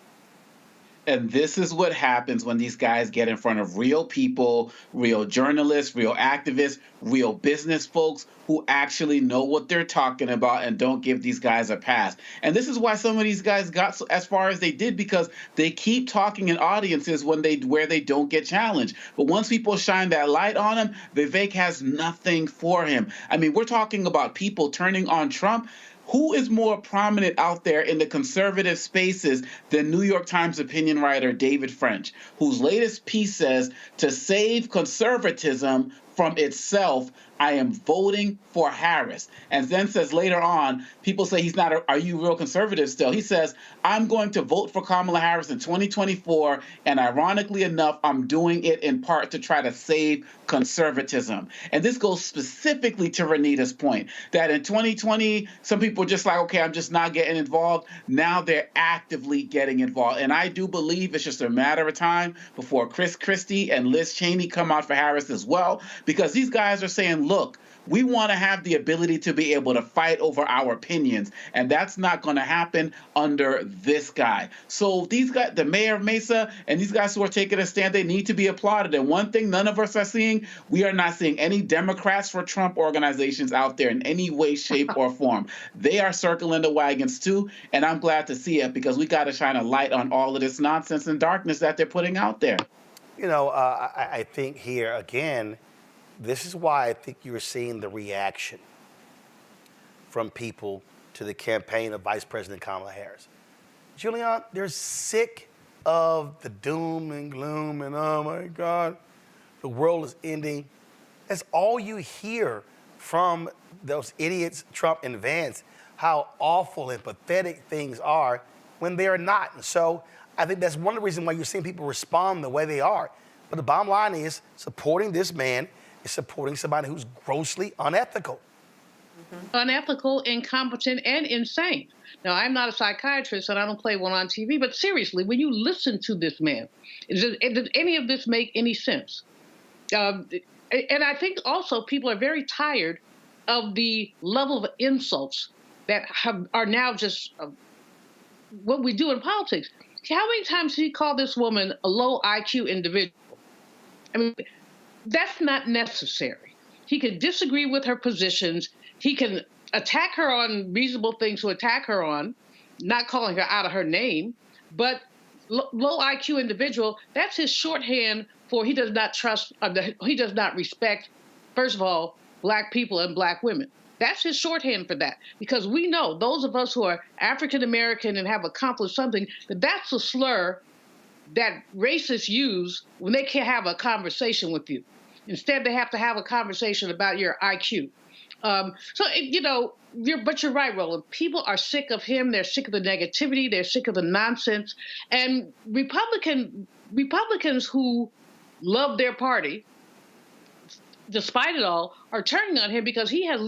And this is what happens when these guys get in front of real people, real journalists, real activists, real business folks who actually know what they're talking about and don't give these guys a pass. And this is why some of these guys got as far as they did, because they keep talking in audiences where they don't get challenged. But once people shine that light on him, Vivek has nothing for him. I mean, we're talking about people turning on Trump. Who is more prominent out there in the conservative spaces than New York Times opinion writer David French, whose latest piece says, to save conservatism from itself, I am voting for Harris. And then says later on, people say he's not, are you real conservative still? He says, I'm going to vote for Kamala Harris in 2024. And ironically enough, I'm doing it in part to try to save conservatism. And this goes specifically to Renita's point that in 2020, some people were just like, okay, I'm just not getting involved. Now they're actively getting involved. And I do believe it's just a matter of time before Chris Christie and Liz Cheney come out for Harris as well, because these guys are saying, look, we want to have the ability to be able to fight over our opinions, and that's not going to happen under this guy. So these guys, the mayor of Mesa and these guys who are taking a stand, they need to be applauded. And one thing none of us are seeing, we are not seeing any Democrats for Trump organizations out there in any way, shape, or form. They are circling the wagons too, and I'm glad to see it, because we got to shine a light on all of this nonsense and darkness that they're putting out there. I think here, again, this is why I think you're seeing the reaction from people to the campaign of Vice President Kamala Harris. Julian, they're sick of the doom and gloom and, oh my God, the world is ending. That's all you hear from those idiots, Trump and Vance, how awful and pathetic things are when they are not. And so I think that's one of the reasons why you're seeing people respond the way they are. But the bottom line is supporting this man is supporting somebody who's grossly unethical. Unethical, incompetent, and insane. Now, I'm not a psychiatrist and I don't play one on TV, but seriously, when you listen to this man, does any of this make any sense? And I think also people are very tired of the level of insults that are now just what we do in politics. How many times did he call this woman a low IQ individual? I mean, that's not necessary. He can disagree with her positions. He can attack her on reasonable things to attack her on, not calling her out of her name, but low IQ individual, that's his shorthand for he does not trust, he does not respect, first of all, Black people and Black women. That's his shorthand for that, because we know, those of us who are African American and have accomplished something, that's a slur that racists use when they can't have a conversation with you. Instead, they have to have a conversation about your IQ. But you're right, Roland. People are sick of him. They're sick of the negativity. They're sick of the nonsense. And Republicans who love their party, despite it all, are turning on him because he has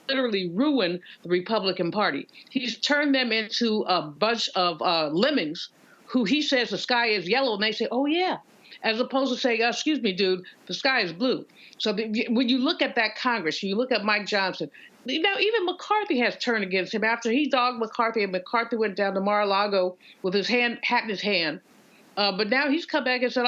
literally ruined the Republican Party. He's turned them into a bunch of lemmings who he says the sky is yellow, and they say, oh, yeah, as opposed to saying, excuse me, dude, the sky is blue. So when you look at that Congress, you look at Mike Johnson, even McCarthy has turned against him after he dogged McCarthy, and McCarthy went down to Mar-a-Lago with his hat in his hand. But now he's come back and said,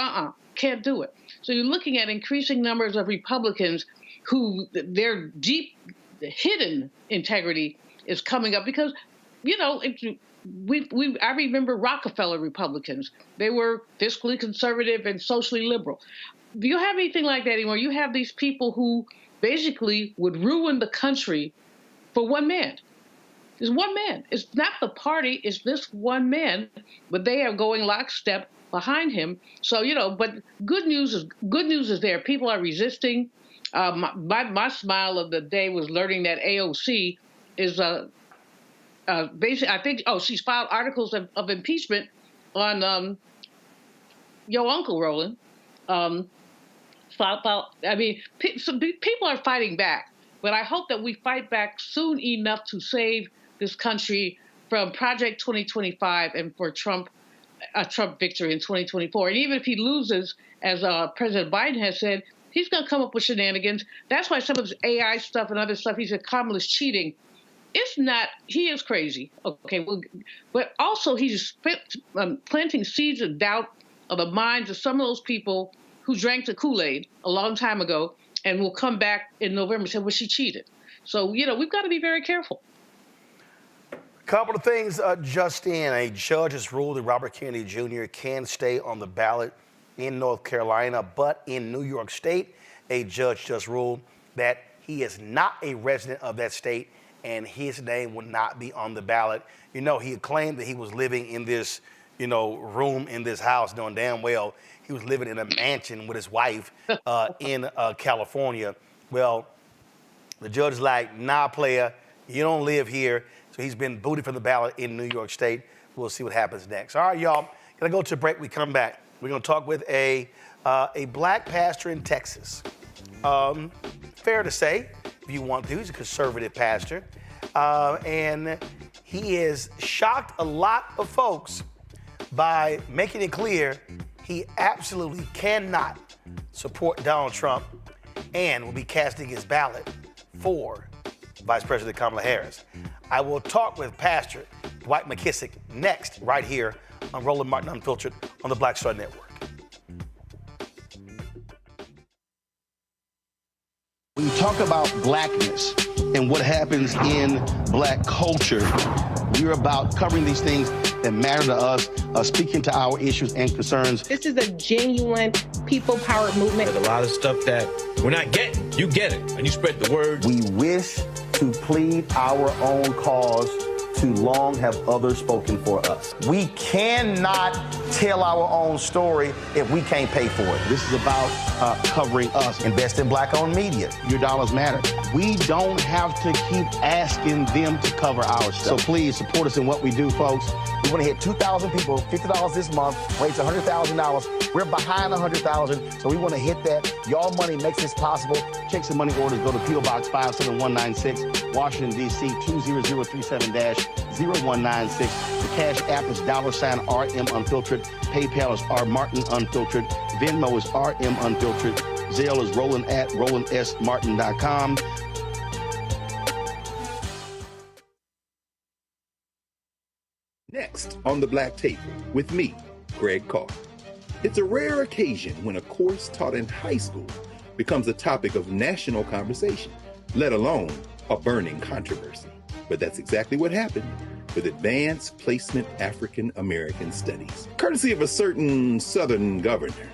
can't do it. So you're looking at increasing numbers of Republicans who their deep hidden integrity is coming up because, I remember Rockefeller Republicans. They were fiscally conservative and socially liberal. Do you have anything like that anymore? You have these people who basically would ruin the country for one man. It's one man. It's not the party. It's this one man. But they are going lockstep behind him. So, but good news is there. People are resisting. My smile of the day was learning that AOC is basically, I think, she's filed articles of impeachment on your uncle, Roland. People are fighting back, but I hope that we fight back soon enough to save this country from Project 2025 and for a Trump victory in 2024. And even if he loses, as President Biden has said, he's going to come up with shenanigans. That's why some of his AI stuff and other stuff, he's accommodated cheating. It's not, he is crazy, okay, well, but also he's planting seeds of doubt of the minds of some of those people who drank the Kool-Aid a long time ago and will come back in November and say, well, she cheated. So, we've got to be very careful. A couple of things just in. A judge has ruled that Robert Kennedy Jr. can stay on the ballot in North Carolina, but in New York State, a judge just ruled that he is not a resident of that state and his name will not be on the ballot. He had claimed that he was living in this, room in this house, knowing damn well he was living in a mansion with his wife in California. Well, the judge is like, nah, player, you don't live here. So he's been booted from the ballot in New York State. We'll see what happens next. All right, y'all, gonna go to a break. We come back. We're gonna talk with a Black pastor in Texas. Fair to say, if you want to, he's a conservative pastor. And he has shocked a lot of folks by making it clear he absolutely cannot support Donald Trump and will be casting his ballot for Vice President Kamala Harris. I will talk with Pastor Dwight McKissick next, right here on Roland Martin Unfiltered on the Black Star Network. When you talk about blackness and what happens in Black culture, we're about covering these things that matter to us, speaking to our issues and concerns. This is a genuine people-powered movement. There's a lot of stuff that we're not getting. You get it, and you spread the word. We wish to plead our own cause. Too long have others spoken for us. We cannot tell our own story if we can't pay for it. This is about covering us. Invest in black-owned media. Your dollars matter. We don't have to keep asking them to cover our stuff. So please support us in what we do, folks. We want to hit 2,000 people, $50 this month, raise $100,000. We're behind $100,000, so we want to hit that. Y'all money makes this possible. Check some money orders. Go to P.O. Box 57196, Washington, D.C. 20037-0196. The Cash App is $RM Unfiltered. PayPal is R Martin Unfiltered. Venmo is RM Unfiltered. Zelle is roland@rolandsmartin.com. Next on the Black Table with me, Greg Carr. It's a rare occasion when a course taught in high school becomes a topic of national conversation, let alone a burning controversy. But that's exactly what happened with Advanced Placement African American Studies, courtesy of a certain Southern governor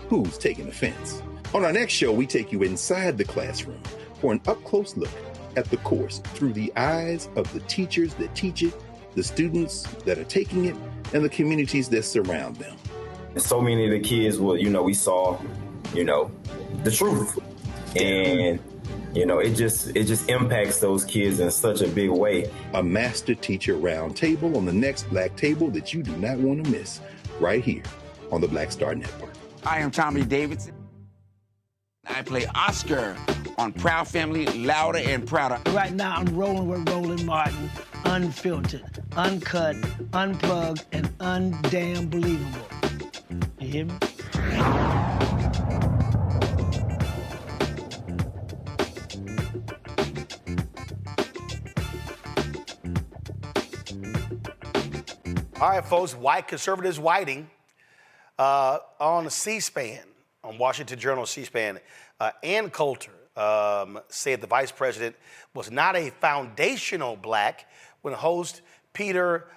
who's taking offense. On our next show, we take you inside the classroom for an up-close look at the course through the eyes of the teachers that teach it, the students that are taking it, and the communities that surround them. And so many of the kids we saw, the truth. And, it just impacts those kids in such a big way. A master teacher round table on the next Black Table that you do not want to miss, right here on the Black Star Network. I am Tommy Davidson. I play Oscar on Proud Family, Louder and Prouder. Right now, I'm rolling with Roland Martin, unfiltered, uncut, unplugged, and undamn believable. You hear me? All right, folks, white conservatives whiting on C-SPAN, on Washington Journal C-SPAN. Ann Coulter said the vice president was not a foundational black when host Peter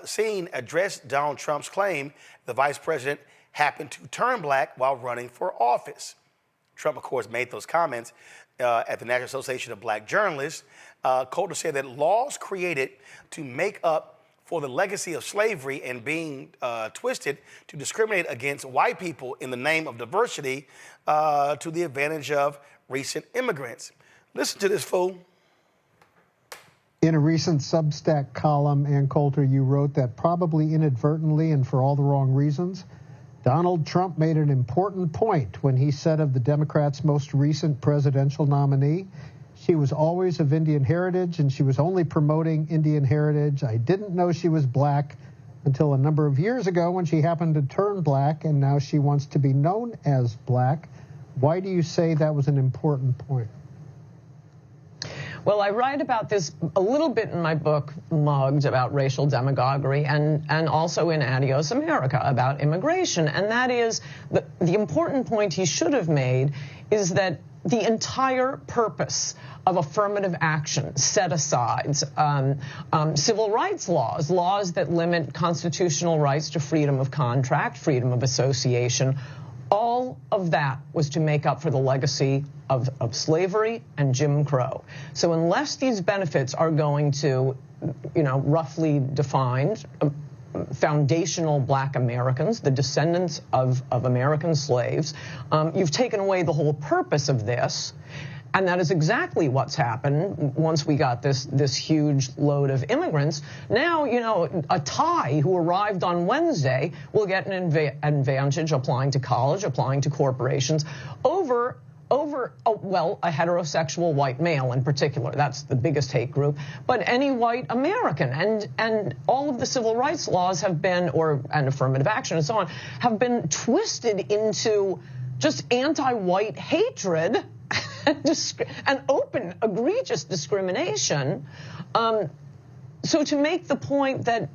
Singh addressed Donald Trump's claim the vice president happened to turn black while running for office. Trump, of course, made those comments at the National Association of Black Journalists. Coulter said that laws created to make up for the legacy of slavery and being twisted to discriminate against white people in the name of diversity to the advantage of recent immigrants. Listen to this fool. In a recent Substack column, Ann Coulter, you wrote that probably inadvertently and for all the wrong reasons, Donald Trump made an important point when he said of the Democrats' most recent presidential nominee, she was always of Indian heritage and she was only promoting Indian heritage. I didn't know she was black until a number of years ago when she happened to turn black, and now she wants to be known as black. Why do you say that was an important point? Well, I write about this a little bit in my book, Mugged, about racial demagoguery, and also in Adios America about immigration. And that is, the important point he should have made is that the entire purpose of affirmative action, set-asides, civil rights laws that limit constitutional rights to freedom of contract, freedom of association, all of that was to make up for the legacy of slavery and Jim Crow. So unless these benefits are going to, roughly defined, foundational black Americans, the descendants of American slaves, you've taken away the whole purpose of this. And that is exactly what's happened once we got this huge load of immigrants. Now, a Thai who arrived on Wednesday will get an advantage applying to college, applying to corporations over a heterosexual white male in particular. That's the biggest hate group. But any white American. And all of the civil rights laws have been, and affirmative action and so on, have been twisted into just anti-white hatred and open, egregious discrimination. So to make the point that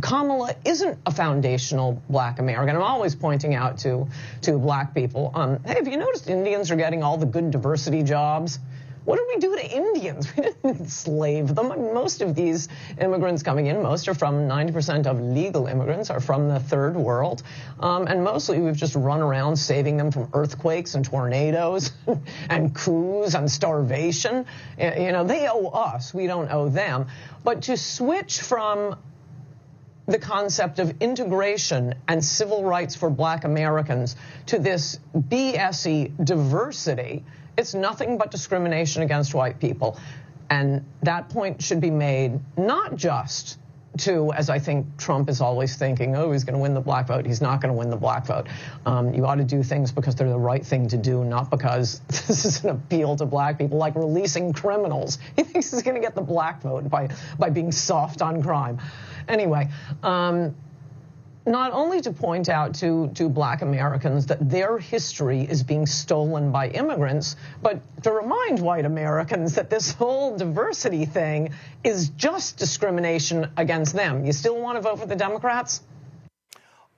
Kamala isn't a foundational black American, I'm always pointing out to black people, hey, have you noticed Indians are getting all the good diversity jobs? What did we do to Indians? We didn't enslave them. I mean, most of these immigrants coming in, 90% of legal immigrants are from the third world. And mostly we've just run around saving them from earthquakes and tornadoes and coups and starvation. They owe us. We don't owe them. But to switch from the concept of integration and civil rights for Black Americans to this BS-y diversity, it's nothing but discrimination against white people. And that point should be made not just to, as I think Trump is always thinking, oh, he's going to win the black vote. He's not going to win the black vote. You ought to do things because they're the right thing to do, not because this is an appeal to black people, like releasing criminals. He thinks he's going to get the black vote by being soft on crime. Anyway, not only to point out to Black Americans that their history is being stolen by immigrants, but to remind white Americans that this whole diversity thing is just discrimination against them. You still want to vote for the Democrats?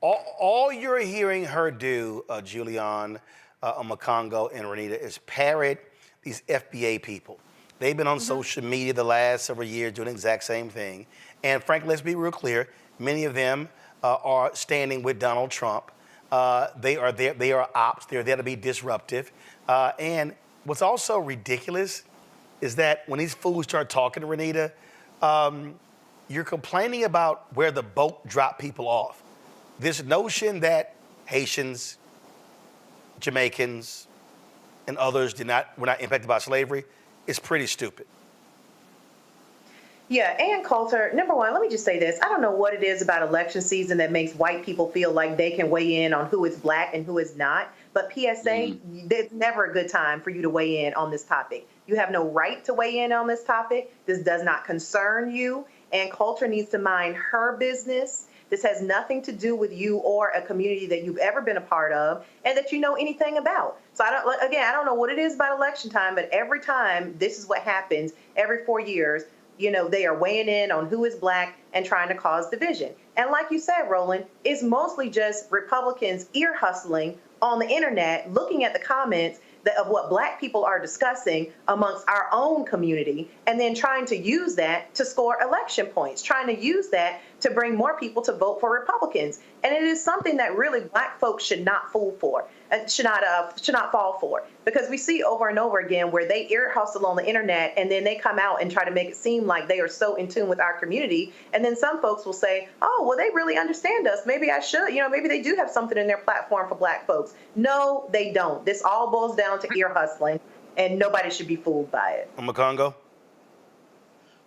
All you're hearing her do, Julianne, Makongo, and Renita, is parrot these FBA people. They've been on social media the last several years doing the exact same thing. And frankly, let's be real clear, many of them are standing with Donald Trump. They are there. They are ops. They're there to be disruptive. And what's also ridiculous is that when these fools start talking to Renita, you're complaining about where the boat dropped people off. This notion that Haitians, Jamaicans, and others were not impacted by slavery is pretty stupid. Yeah, Ann Coulter, number one, let me just say this. I don't know what it is about election season that makes white people feel like they can weigh in on who is black and who is not. But PSA, there's never a good time for you to weigh in on this topic. You have no right to weigh in on this topic. This does not concern you. Ann Coulter needs to mind her business. This has nothing to do with you or a community that you've ever been a part of and that you know anything about. So I don't know what it is about election time, but every time this is what happens every 4 years. You know, they are weighing in on who is black and trying to cause division. And like you said, Roland, it's mostly just Republicans ear hustling on the internet, looking at the comments of what black people are discussing amongst our own community, and then trying to use that to score election points, trying to use that to bring more people to vote for Republicans. And it is something that really black folks should not fall for, should not fall for, because we see over and over again where they ear hustle on the internet and then they come out and try to make it seem like they are so in tune with our community. And then some folks will say, oh, well, they really understand us. Maybe I should, maybe they do have something in their platform for black folks. No, they don't. This all boils down to ear hustling, and nobody should be fooled by it. Makongo?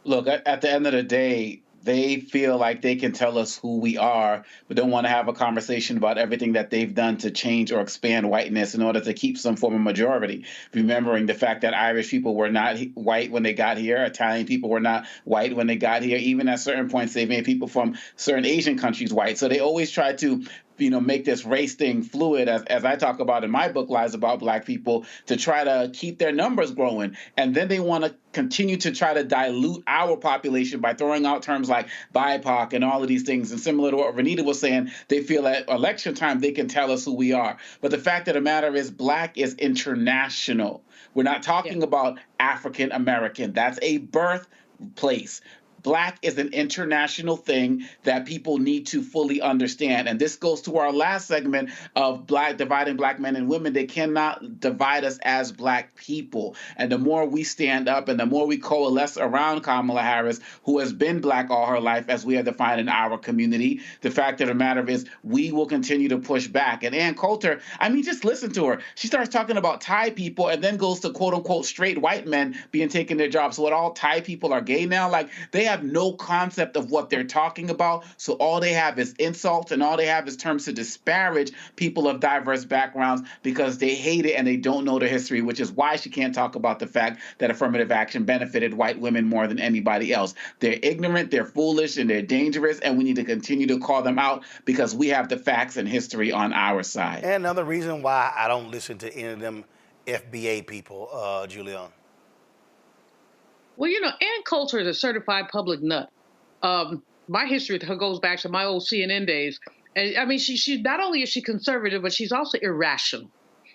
Look, at the end of the day, they feel like they can tell us who we are, but don't want to have a conversation about everything that they've done to change or expand whiteness in order to keep some form of majority. Remembering the fact that Irish people were not white when they got here, Italian people were not white when they got here. Even at certain points, they made people from certain Asian countries white. So they always try to make this race thing fluid, as I talk about in my book, Lies About Black People, to try to keep their numbers growing. And then they want to continue to try to dilute our population by throwing out terms like BIPOC and all of these things. And similar to what Renita was saying, they feel at election time they can tell us who we are. But the fact of the matter is, black is international. We're not talking about African American. That's a birthplace. Black is an international thing that people need to fully understand. And this goes to our last segment of dividing black men and women. They cannot divide us as black people. And the more we stand up and the more we coalesce around Kamala Harris, who has been black all her life, as we are defined in our community, the fact of the matter is we will continue to push back. And Ann Coulter, just listen to her. She starts talking about Thai people and then goes to quote unquote straight white men being taken their jobs. So what, all Thai people are gay now? Like, they have no concept of what they're talking about. So all they have is insults, and all they have is terms to disparage people of diverse backgrounds because they hate it and they don't know their history, which is why she can't talk about the fact that affirmative action benefited white women more than anybody else. They're ignorant, they're foolish, and they're dangerous, and we need to continue to call them out because we have the facts and history on our side. And another reason why I don't listen to any of them FBA people, Julianne. Well, Ann Coulter is a certified public nut. My history with her goes back to my old CNN days. And she not only is she conservative, but she's also irrational.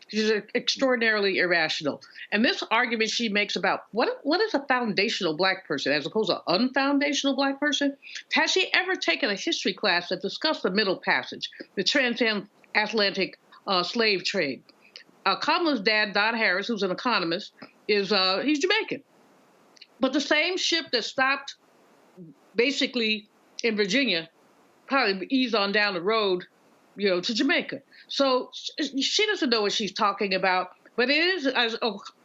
She's extraordinarily irrational. And this argument she makes about what is a foundational black person as opposed to an unfoundational black person? Has she ever taken a history class that discussed the Middle Passage, the transatlantic slave trade? Kamala's dad, Don Harris, who's an economist, he's Jamaican. But the same ship that stopped basically in Virginia probably ease on down the road, to Jamaica. So she doesn't know what she's talking about. But it is, as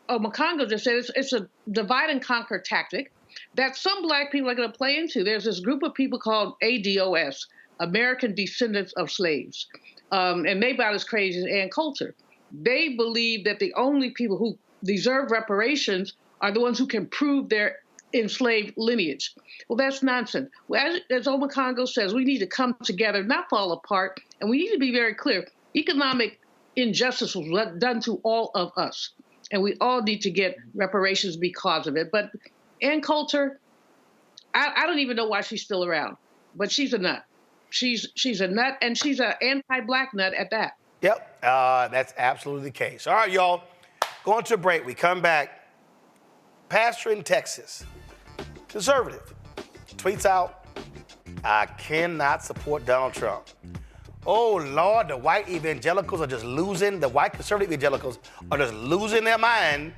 Omakongo just said, it's a divide and conquer tactic that some black people are going to play into. There's this group of people called ADOS, American Descendants of Slaves. And they about as crazy as Ann Coulter. They believe that the only people who deserve reparations are the ones who can prove their enslaved lineage. Well, that's nonsense. Well, as Omakongo says, we need to come together, not fall apart, and we need to be very clear. Economic injustice was done to all of us, and we all need to get reparations because of it. But Ann Coulter, I don't even know why she's still around, but she's a nut. She's a nut, and she's an anti-black nut at that. Yep, that's absolutely the case. All right, y'all, going to a break. We come back. Pastor in Texas, conservative, tweets out, I cannot support Donald Trump. Oh, Lord, the white evangelicals are just losing, the white conservative evangelicals are just losing their mind.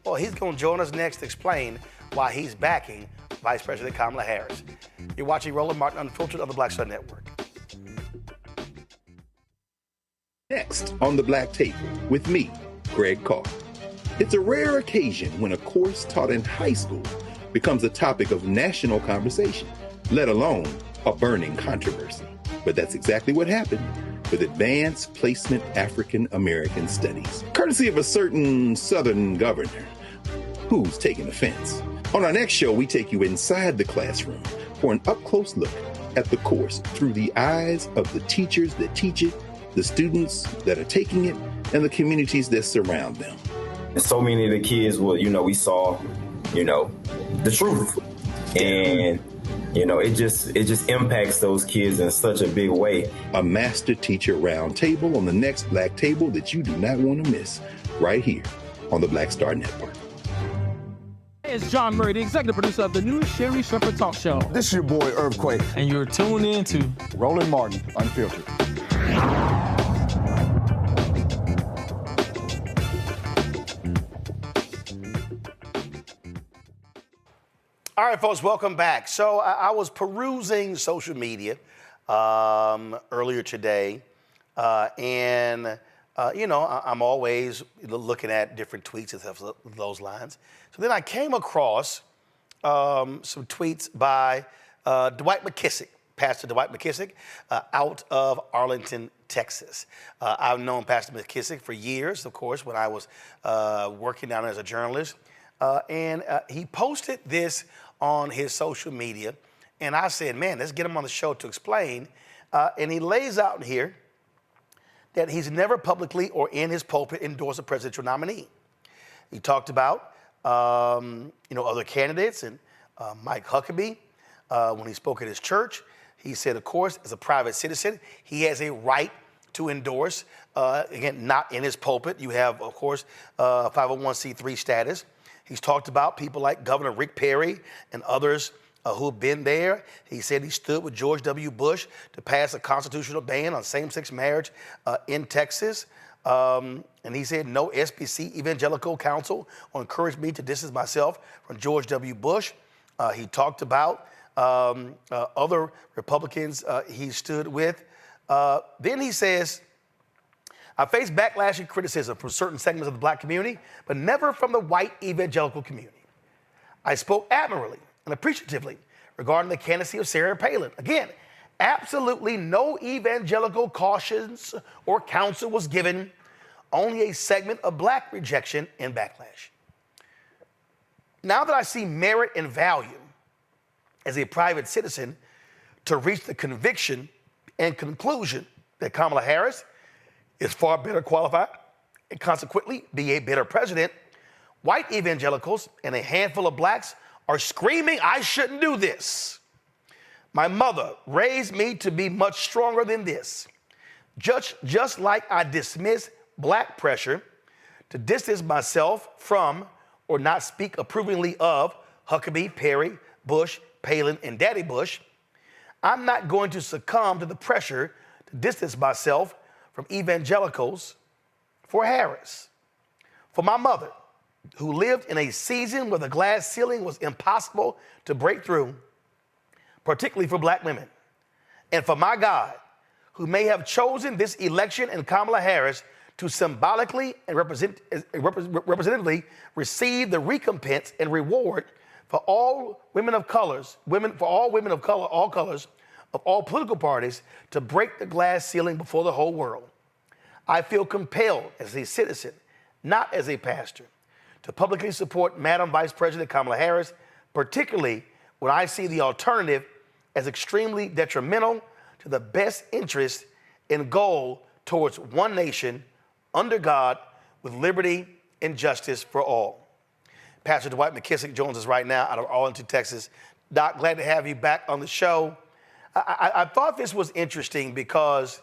Well, he's going to join us next to explain why he's backing Vice President Kamala Harris. You're watching Roland Martin Unfiltered on the Black Star Network. Next on the Black Table with me, Greg Carr. It's a rare occasion when a course taught in high school becomes a topic of national conversation, let alone a burning controversy. But that's exactly what happened with Advanced Placement African American Studies, courtesy of a certain Southern governor who's taking offense. On our next show, we take you inside the classroom for an up-close look at the course through the eyes of the teachers that teach it, the students that are taking it, and the communities that surround them. And so many of the kids we saw, the truth. And, it just impacts those kids in such a big way. A master teacher roundtable on the next Black Table that you do not want to miss, right here on the Black Star Network. It's John Murray, the executive producer of the new Sherry Shepherd Talk Show. This is your boy, Earthquake. And you're tuned in to Roland Martin Unfiltered. All right, folks, welcome back. So I was perusing social media earlier today, and I'm always looking at different tweets and stuff along those lines. So then I came across some tweets by Dwight McKissick, Pastor Dwight McKissick, out of Arlington, Texas. I've known Pastor McKissick for years, of course, when I was working down as a journalist. And he posted this on his social media, and I said, man, let's get him on the show to explain. And he lays out here that he's never publicly or in his pulpit endorsed a presidential nominee. He talked about, other candidates and Mike Huckabee when he spoke at his church. He said, of course, as a private citizen, he has a right to endorse, again, not in his pulpit. You have, of course, 501c3 status. He's talked about people like Governor Rick Perry and others who've been there. He said he stood with George W. Bush to pass a constitutional ban on same-sex marriage in Texas. And he said no SBC Evangelical Council will encourage me to distance myself from George W. Bush. He talked about other Republicans he stood with. Then he says, I face backlash and criticism from certain segments of the black community, but never from the white evangelical community. I spoke admirably and appreciatively regarding the candidacy of Sarah Palin. Again, absolutely no evangelical cautions or counsel was given, only a segment of black rejection and backlash. Now that I see merit and value as a private citizen to reach the conviction and conclusion that Kamala Harris is far better qualified and consequently be a better president, white evangelicals and a handful of blacks are screaming, I shouldn't do this. My mother raised me to be much stronger than this. Just like I dismiss black pressure to distance myself from or not speak approvingly of Huckabee, Perry, Bush, Palin, and Daddy Bush, I'm not going to succumb to the pressure to distance myself from evangelicals for Harris. For my mother, who lived in a season where the glass ceiling was impossible to break through, particularly for black women. and for my God, who may have chosen this election and Kamala Harris to symbolically and representatively receive the recompense and reward for all women of colors, all colors of all political parties to break the glass ceiling before the whole world. I feel compelled as a citizen, not as a pastor, to publicly support Madam Vice President Kamala Harris, particularly when I see the alternative as extremely detrimental to the best interest and goal towards one nation under God with liberty and justice for all. Pastor Dwight McKissick joins us right now out of Arlington, Texas. Doc, glad to have you back on the show. I thought this was interesting because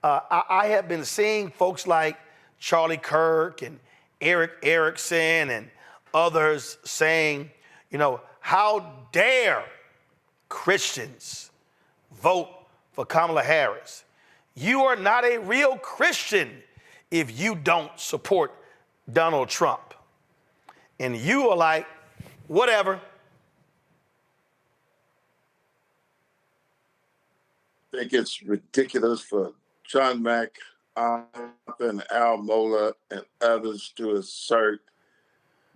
I have been seeing folks like Charlie Kirk and Eric Erickson and others saying, you know, how dare Christians vote for Kamala Harris? You are not a real Christian if you don't support Donald Trump. And you are like, whatever. I think it's ridiculous for John MacArthur and Al Mohler and others to assert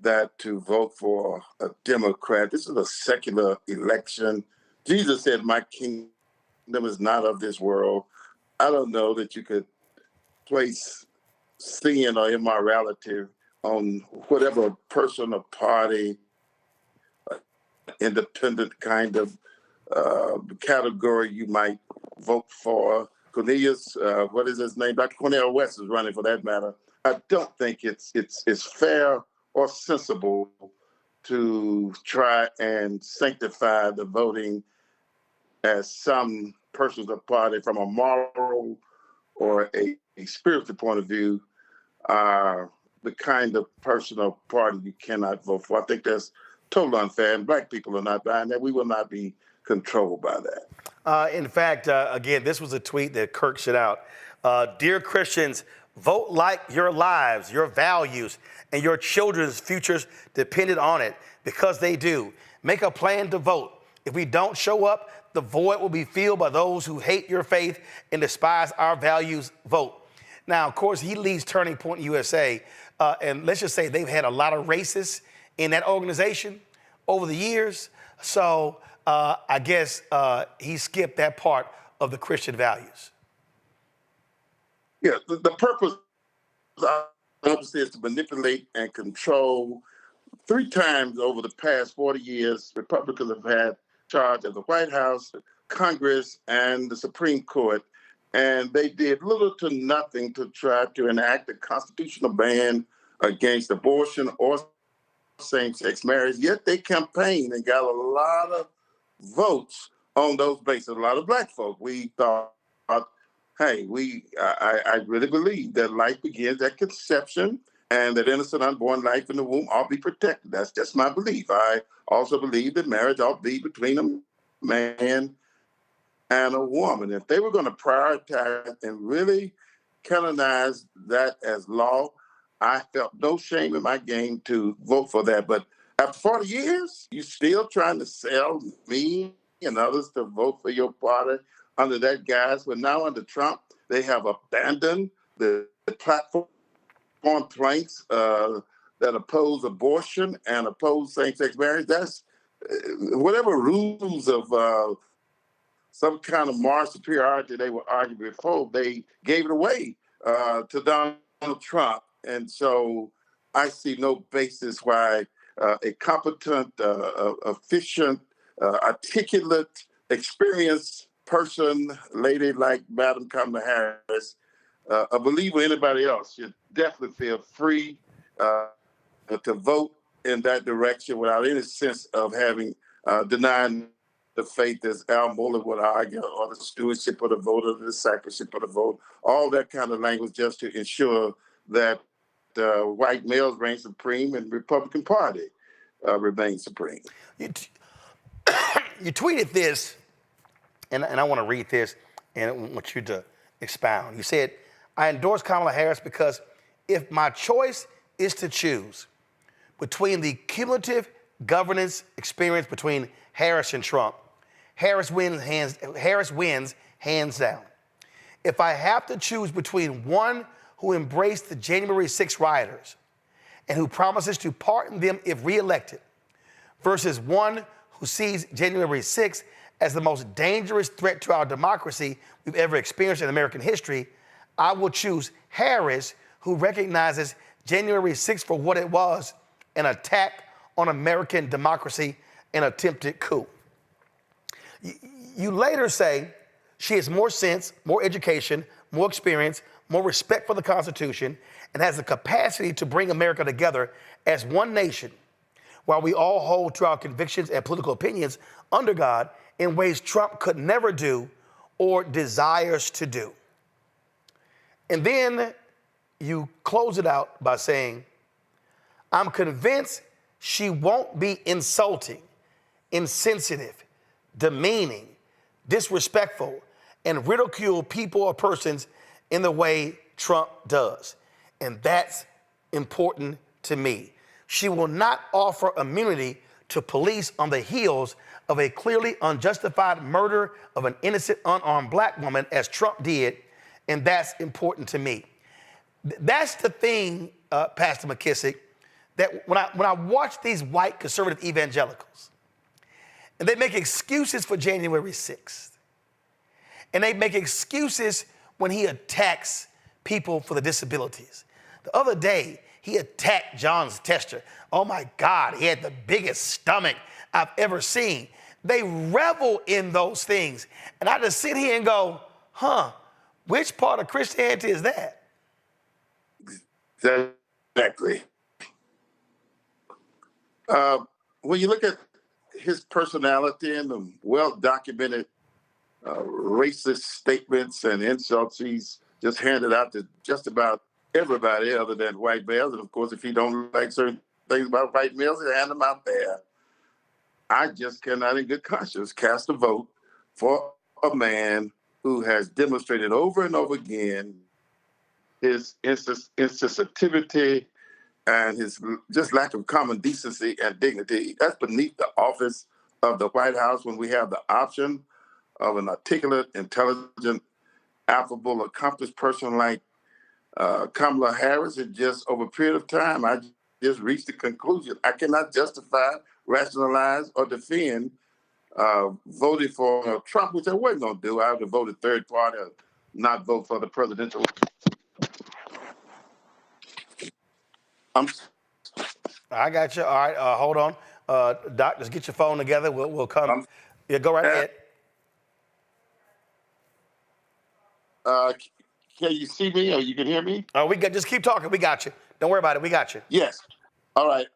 that to vote for a Democrat. This is a secular election. Jesus said, my kingdom is not of this world. I don't know that you could place sin or immorality on whatever person or party, independent kind of category you might vote for. Cornelius, what is his name? Dr. Cornel West is running for that matter. I don't think it's fair or sensible to try and sanctify the voting as some persons or party from a moral or a spiritual point of view are the kind of person or party you cannot vote for. I think that's totally unfair, and Black people are not buying that. We will not be controlled by that. In fact, again, this was a tweet that Kirk sent out. Dear Christians, vote like your lives, your values, and your children's futures depended on it, because they do. Make a plan to vote. If we don't show up, the void will be filled by those who hate your faith and despise our values. Vote. Now, of course, he leads Turning Point USA, and let's just say they've had a lot of racists in that organization over the years. So I guess he skipped that part of the Christian values. Yeah, the purpose obviously is to manipulate and control. 3 times over the past 40 years, Republicans have had charge of the White House, Congress, and the Supreme Court, and they did little to nothing to try to enact a constitutional ban against abortion or same-sex marriage, yet they campaigned and got a lot of votes on those bases. A lot of Black folk. We thought, hey, I really believe that life begins at conception and that innocent unborn life in the womb ought to be protected. That's just my belief. I also believe that marriage ought to be between a man and a woman. If they were going to prioritize and really canonize that as law, I felt no shame in my game to vote for that. But after 40 years, you still trying to sell me and others to vote for your party under that guise. But now under Trump, they have abandoned the platform planks that oppose abortion and oppose same-sex marriage. That's whatever rules of some kind of moral superiority they were arguing before, they gave it away to Donald Trump. And so I see no basis why a competent, efficient, articulate, experienced person, lady like Madam Kamala Harris, a believer, anybody else, should definitely feel free to vote in that direction without any sense of having denied the faith, as Al Mohler would argue, or the stewardship of the vote, or the discipleship of the vote, all that kind of language just to ensure that white males reign supreme and the Republican Party remains supreme. You tweeted this, and I want to read this, and I want you to expound. You said, I endorse Kamala Harris because if my choice is to choose between the cumulative governance experience between Harris and Trump, Harris wins hands down. If I have to choose between one who embraced the January 6 rioters and who promises to pardon them if reelected versus one who sees January 6 as the most dangerous threat to our democracy we've ever experienced in American history, I will choose Harris, who recognizes January 6 for what it was, an attack on American democracy, an attempted coup. You later say she has more sense, more education, more experience, more respect for the Constitution, and has the capacity to bring America together as one nation while we all hold to our convictions and political opinions under God in ways Trump could never do or desires to do. And then you close it out by saying, I'm convinced she won't be insulting, insensitive, demeaning, disrespectful, and ridicule people or persons in the way Trump does. And that's important to me. She will not offer immunity to police on the heels of a clearly unjustified murder of an innocent, unarmed black woman, as Trump did, and that's important to me. That's the thing, Pastor McKissick, that when I watch these white conservative evangelicals, and they make excuses for January 6th, and they make excuses when he attacks people for the disabilities. The other day, he attacked John Tester. Oh my God, he had the biggest stomach I've ever seen. They revel in those things. And I just sit here and go, which part of Christianity is that? Exactly. When you look at his personality and the well-documented racist statements and insults he's just handed out to just about everybody other than white males, and of course, if he don't like certain things about white males, he'll hand them out there. I just cannot in good conscience cast a vote for a man who has demonstrated over and over again his insensitivity and his just lack of common decency and dignity. That's beneath the office of the White House when we have the option of an articulate, intelligent, affable, accomplished person like Kamala Harris. And just over a period of time, I just reached the conclusion I cannot justify, rationalize, or defend voting for Trump, which I wasn't going to do. I would have voted third party or not vote for the presidential. I got you. All right, hold on. Doc, just get your phone together. We'll come. Yeah, go right ahead. Can you see me or you can hear me? Just keep talking. We got you. Don't worry about it. We got you. Yes. All right.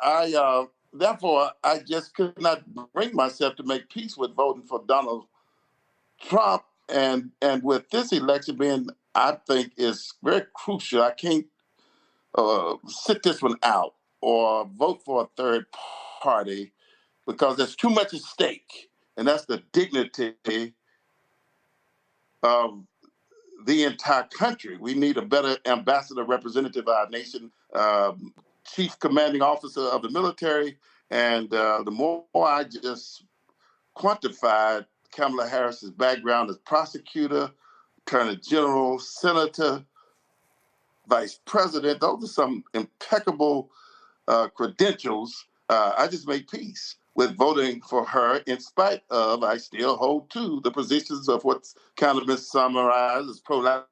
Therefore, I just could not bring myself to make peace with voting for Donald Trump. And with this election being, I think, is very crucial. I can't sit this one out or vote for a third party because there's too much at stake. And that's the dignity of the entire country. We need a better ambassador representative of our nation, chief commanding officer of the military. And the more I just quantified Kamala Harris's background as prosecutor, attorney general, senator, vice president, those are some impeccable credentials. I just made peace with voting for her in spite of, I still hold to the positions of what's kind of been summarized as pro-life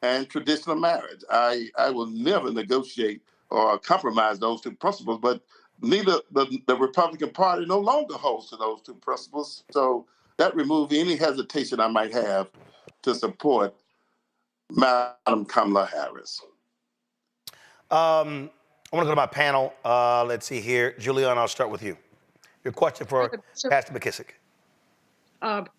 and traditional marriage. I will never negotiate or compromise those two principles, but neither the Republican Party no longer holds to those two principles. So that removed any hesitation I might have to support Madam Kamala Harris. I want to go to my panel. Let's see here. Julian, I'll start with you. Your question for Pastor McKissick.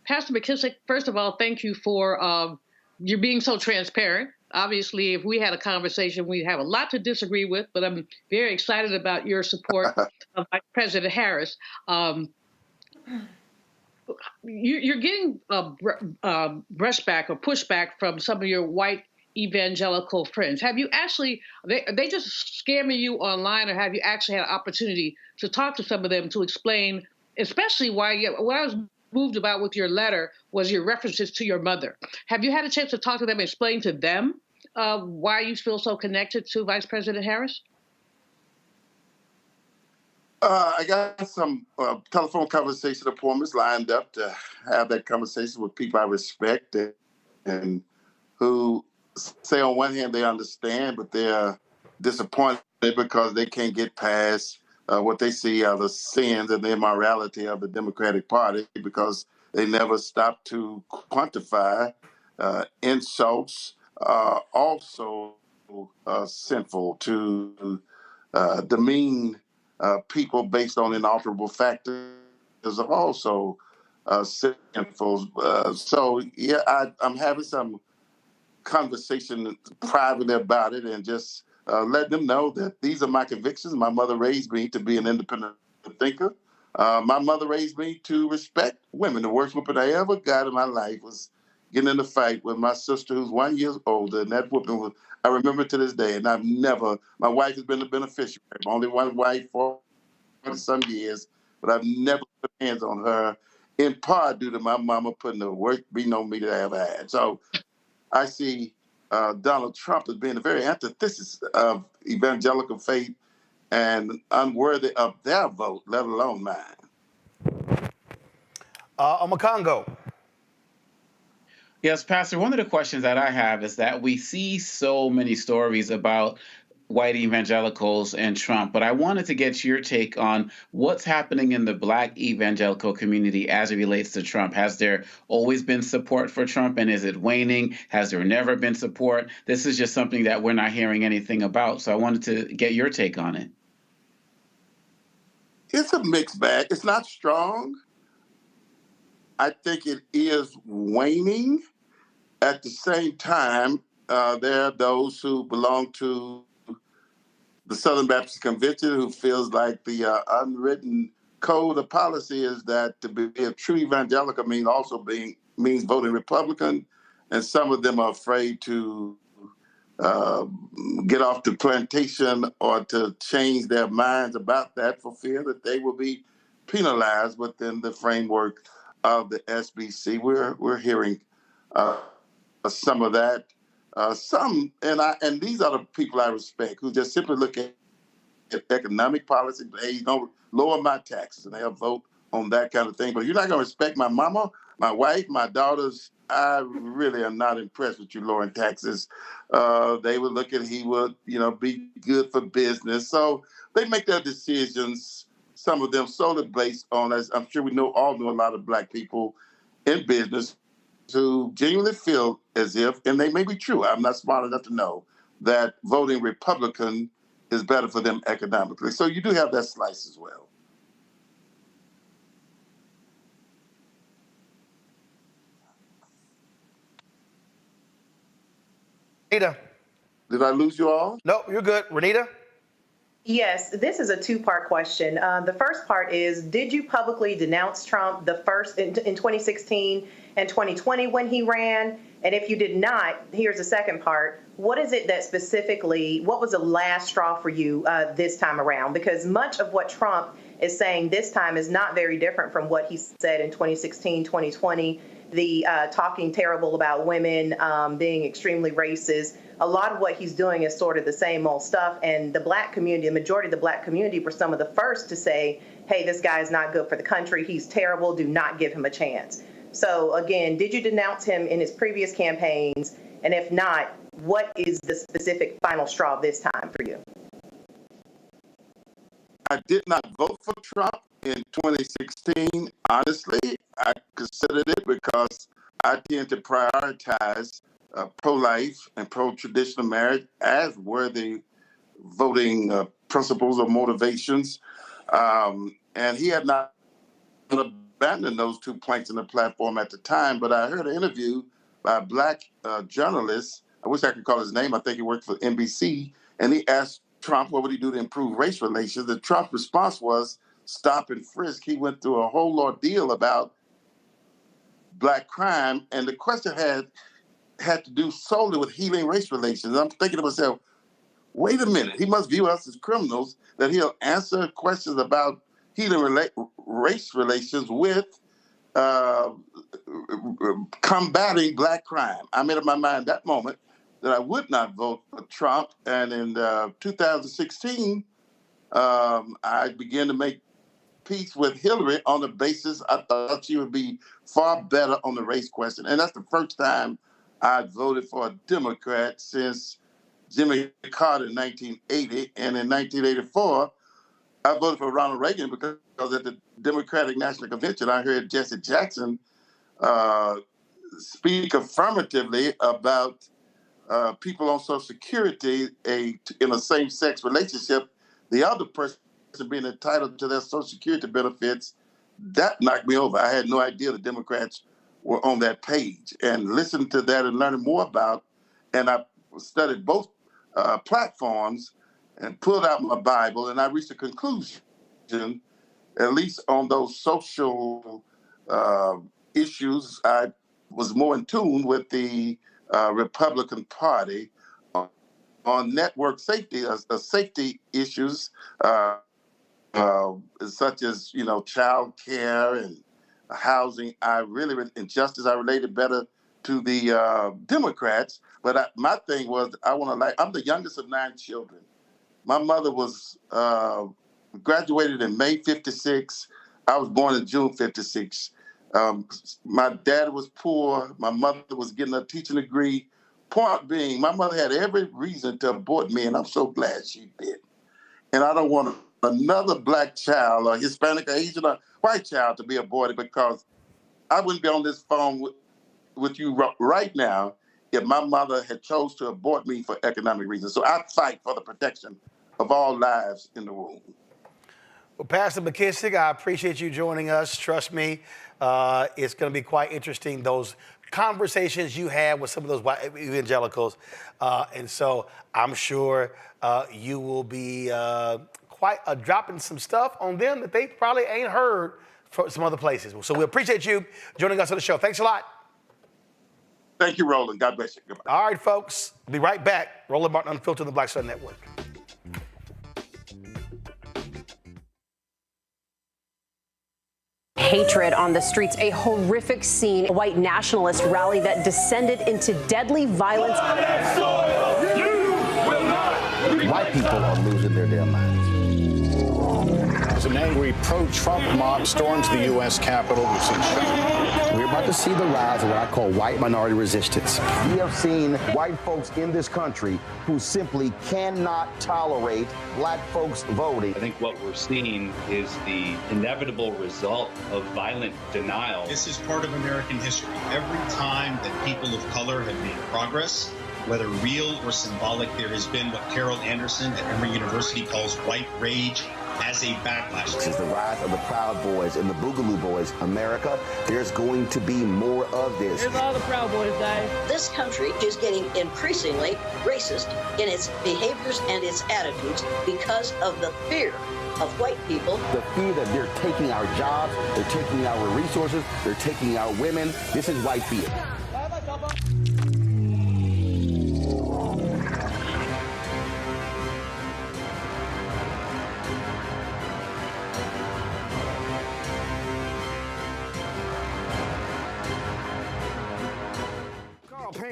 Pastor McKissick, first of all, thank you for you being so transparent. Obviously, if we had a conversation, we'd have a lot to disagree with, but I'm very excited about your support of Vice President Harris. You're getting brushback or pushback from some of your white evangelical friends. Have you actually, are they just scamming you online, or have you actually had an opportunity to talk to some of them to explain, especially why, what I was moved about with your letter was your references to your mother. Have you had a chance to talk to them and explain to them why you feel so connected to Vice President Harris? I got some telephone conversation appointments lined up to have that conversation with people I respect and who say on one hand they understand, but they're disappointed because they can't get past what they see are the sins and the immorality of the Democratic Party because they never stop to quantify insults, also sinful to demean people based on inalterable factors are also sinful. So, yeah, I'm having some conversation privately about it and just let them know that these are my convictions. My mother raised me to be an independent thinker. My mother raised me to respect women. The worst whooping I ever got in my life was getting in a fight with my sister who's 1 year older, and that whooping was, I remember to this day, and my wife has been the beneficiary. Only one wife for some years, but I've never put hands on her, in part due to my mama putting the worst beating on me that I ever had. So I see Donald Trump as being a very antithesis of evangelical faith and unworthy of their vote, let alone mine. Omokongo. Yes, Pastor, one of the questions that I have is that we see so many stories about white evangelicals and Trump, but I wanted to get your take on what's happening in the Black evangelical community as it relates to Trump. Has there always been support for Trump, and is it waning? Has there never been support? This is just something that we're not hearing anything about, so I wanted to get your take on it. It's a mixed bag. It's not strong. I think it is waning. At the same time, there are those who belong to the Southern Baptist Convention who feels like the unwritten code of policy is that to be a true evangelical means voting Republican, and some of them are afraid to get off the plantation or to change their minds about that for fear that they will be penalized within the framework of the SBC. We're hearing some of that. And these are the people I respect who just simply look at economic policy. Hey, don't lower my taxes, and they'll vote on that kind of thing. But if you're not going to respect my mama, my wife, my daughters, I really am not impressed with you lowering taxes. They would look at he would, be good for business. So they make their decisions, some of them solely based on, as I'm sure we all know a lot of Black people in business who genuinely feel as if, and they may be true, I'm not smart enough to know, that voting Republican is better for them economically. So you do have that slice as well. Renita. Did I lose you all? No, you're good. Renita? Yes, this is a two-part question. The first part is, did you publicly denounce Trump in 2016 and 2020 when he ran? And if you did not, here's the second part. What is it that what was the last straw for you this time around? Because much of what Trump is saying this time is not very different from what he said in 2016, 2020, the talking terrible about women, being extremely racist. A lot of what he's doing is sort of the same old stuff. And the Black community, the majority of the Black community were some of the first to say, hey, this guy is not good for the country. He's terrible. Do not give him a chance. So again, did you denounce him in his previous campaigns? And if not, what is the specific final straw this time for you? I did not vote for Trump in 2016. Honestly, I considered it because I tend to prioritize pro-life and pro-traditional marriage as worthy voting principles or motivations. And he had not abandoned those two planks in the platform at the time, but I heard an interview by a Black journalist. I wish I could call his name. I think he worked for NBC. And he asked Trump what would he do to improve race relations. The Trump response was stop and frisk. He went through a whole ordeal about Black crime. And the question had to do solely with healing race relations. I'm thinking to myself, wait a minute. He must view us as criminals, that he'll answer questions about healing race relations with combating black crime. I made up my mind that moment that I would not vote for Trump. And in 2016, I began to make peace with Hillary on the basis I thought she would be far better on the race question. And that's the first time I voted for a Democrat since Jimmy Carter in 1980. And in 1984, I voted for Ronald Reagan because at the Democratic National Convention, I heard Jesse Jackson speak affirmatively about people on Social Security in a same-sex relationship, the other person being entitled to their Social Security benefits. That knocked me over. I had no idea the Democrats were on that page. And listening to that and learning more about, and I studied both platforms and pulled out my Bible, and I reached a conclusion, at least on those social issues, I was more in tune with the Republican Party on network safety, safety issues such as, child care and housing. And justice, I related better to the Democrats. But my thing was, I'm the youngest of 9 children. My mother was graduated in May '56. I was born in June '56. My dad was poor. My mother was getting a teaching degree. Point being, my mother had every reason to abort me, and I'm so glad she did. And I don't want another black child, or Hispanic, or Asian, or white child to be aborted, because I wouldn't be on this phone with you right now if my mother had chose to abort me for economic reasons. So I fight for the protection of all lives in the womb. Well, Pastor McKissick, I appreciate you joining us. Trust me, it's going to be quite interesting, those conversations you had with some of those white evangelicals. And so I'm sure you will be quite dropping some stuff on them that they probably ain't heard from some other places. So we appreciate you joining us on the show. Thanks a lot. Thank you, Roland. God bless you. Goodbye. All right, folks. Be right back. Roland Martin Unfiltered on the Black Star Network. Hatred on the streets, a horrific scene, a white nationalist rally that descended into deadly violence. White people are losing their damn minds. An angry pro-Trump mob storms the U.S. Capitol. We're about to see the rise of what I call white minority resistance. We have seen white folks in this country who simply cannot tolerate black folks voting. I think what we're seeing is the inevitable result of violent denial. This is part of American history. Every time that people of color have made progress, whether real or symbolic, there has been what Carol Anderson at Emory University calls white rage as a backlash. This is the rise of the Proud Boys and the Boogaloo Boys. America, there's going to be more of this. Here's all the Proud Boys, Dave. This country is getting increasingly racist in its behaviors and its attitudes because of the fear of white people. The fear that they're taking our jobs, they're taking our resources, they're taking our women. This is white fear.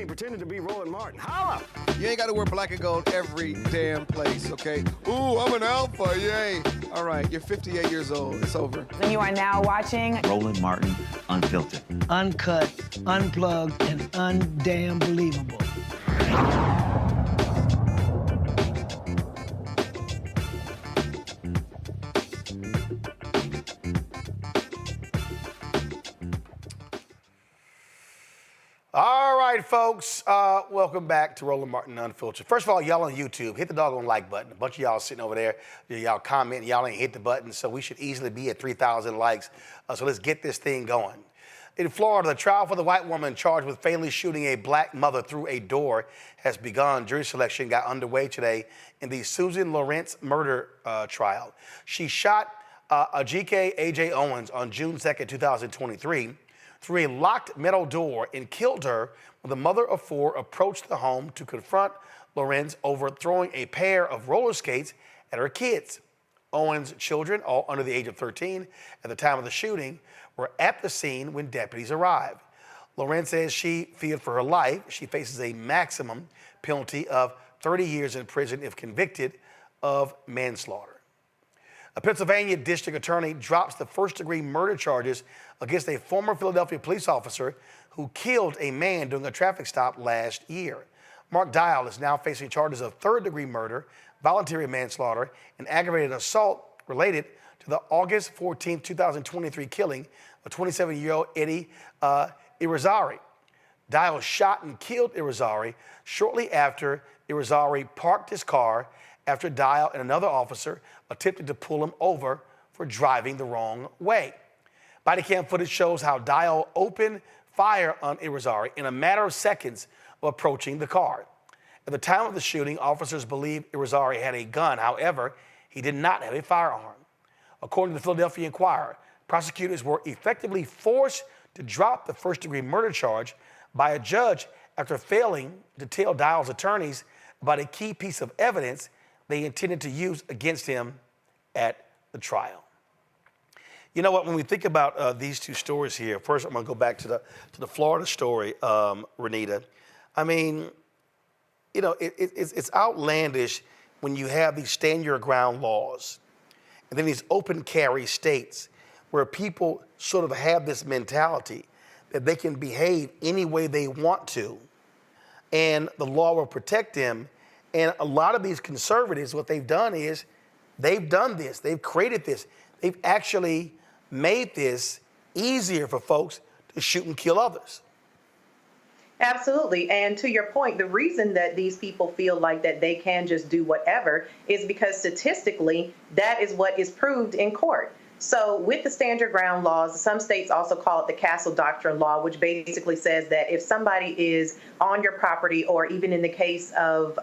Pretending to be Roland Martin. Holla! You ain't got to wear black and gold every damn place, okay? Ooh, I'm an alpha, yay! All right, you're 58 years old. It's over. And you are now watching Roland Martin Unfiltered. Uncut, unplugged, and undamn believable. All right, folks, welcome back to Roland Martin Unfiltered. First of all, y'all on YouTube, hit the doggone like button. A bunch of y'all sitting over there, y'all commenting, y'all ain't hit the button, so we should easily be at 3,000 likes. So let's get this thing going. In Florida, the trial for the white woman charged with fatally shooting a black mother through a door has begun. Jury selection got underway today in the Susan Lawrence murder trial. She shot Ajike A.J. Owens on June 2nd, 2023. Through a locked metal door and killed her when the mother of 4 approached the home to confront Lorenz over throwing a pair of roller skates at her kids. Owen's children, all under the age of 13 at the time of the shooting, were at the scene when deputies arrived. Loren says she feared for her life. She faces a maximum penalty of 30 years in prison if convicted of manslaughter. A Pennsylvania district attorney drops the first-degree murder charges against a former Philadelphia police officer who killed a man during a traffic stop last year. Mark Dial is now facing charges of third-degree murder, voluntary manslaughter, and aggravated assault related to the August 14, 2023 killing of 27-year-old Eddie Irizarry. Dial shot and killed Irizarry shortly after Irizarry parked his car after Dial and another officer attempted to pull him over for driving the wrong way. Body cam footage shows how Dial opened fire on Irizarry in a matter of seconds of approaching the car. At the time of the shooting, officers believe Irizarry had a gun. However, he did not have a firearm. According to the Philadelphia Inquirer, prosecutors were effectively forced to drop the first-degree murder charge by a judge after failing to tell Dial's attorneys about a key piece of evidence they intended to use against him at the trial. You know what? When we think about these two stories here, first I'm going to go back to the Florida story, Renita. I mean, you know, it's outlandish when you have these stand your ground laws and then these open carry states where people sort of have this mentality that they can behave any way they want to and the law will protect them. And a lot of these conservatives, what they've done is they've done this. They've created this. They've actually made this easier for folks to shoot and kill others. Absolutely. And to your point, the reason that these people feel like that they can just do whatever is because statistically, that is what is proved in court. So with the stand your ground laws, some states also call it the Castle Doctrine law, which basically says that if somebody is on your property, or even in the case of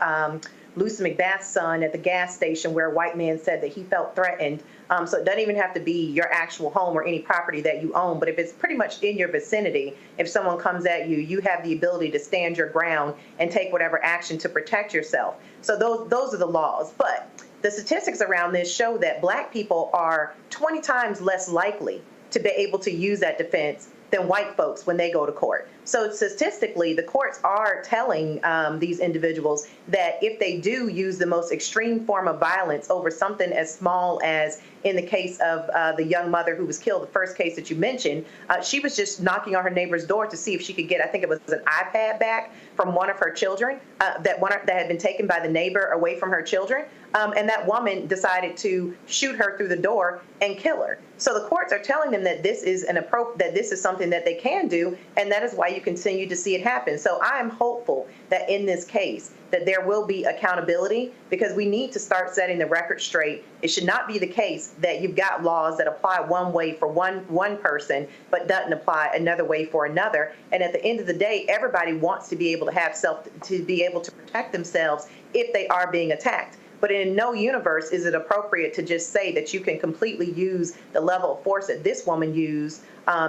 Lucy McBath's son at the gas station where a white man said that he felt threatened. So it doesn't even have to be your actual home or any property that you own, but if it's pretty much in your vicinity, if someone comes at you, you have the ability to stand your ground and take whatever action to protect yourself. So those are the laws. But the statistics around this show that Black people are 20 times less likely to be able to use that defense than white folks when they go to court. So statistically, the courts are telling these individuals that if they do use the most extreme form of violence over something as small as in the case of the young mother who was killed, the first case that you mentioned, she was just knocking on her neighbor's door to see if she could get, I think it was an iPad back from one of her children that had been taken by the neighbor away from her children. And that woman decided to shoot her through the door and kill her. So the courts are telling them that this is that this is something that they can do, and that is why you continue to see it happen. So I am hopeful that in this case that there will be accountability, because we need to start setting the record straight. It should not be the case that you've got laws that apply one way for one person, but doesn't apply another way for another. And at the end of the day, everybody wants to be able to have to be able to protect themselves if they are being attacked. But in no universe is it appropriate to just say that you can completely use the level of force that this woman used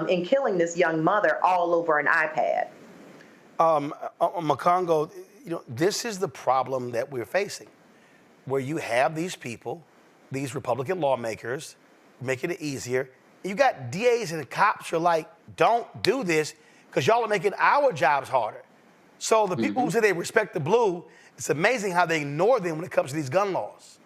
in killing this young mother all over an iPad. Makongo, you know, this is the problem that we're facing, where you have these people, these Republican lawmakers, making it easier. You got DAs and cops who are like, don't do this because y'all are making our jobs harder. So the people who say they respect the blue, it's amazing how they ignore them when it comes to these gun laws.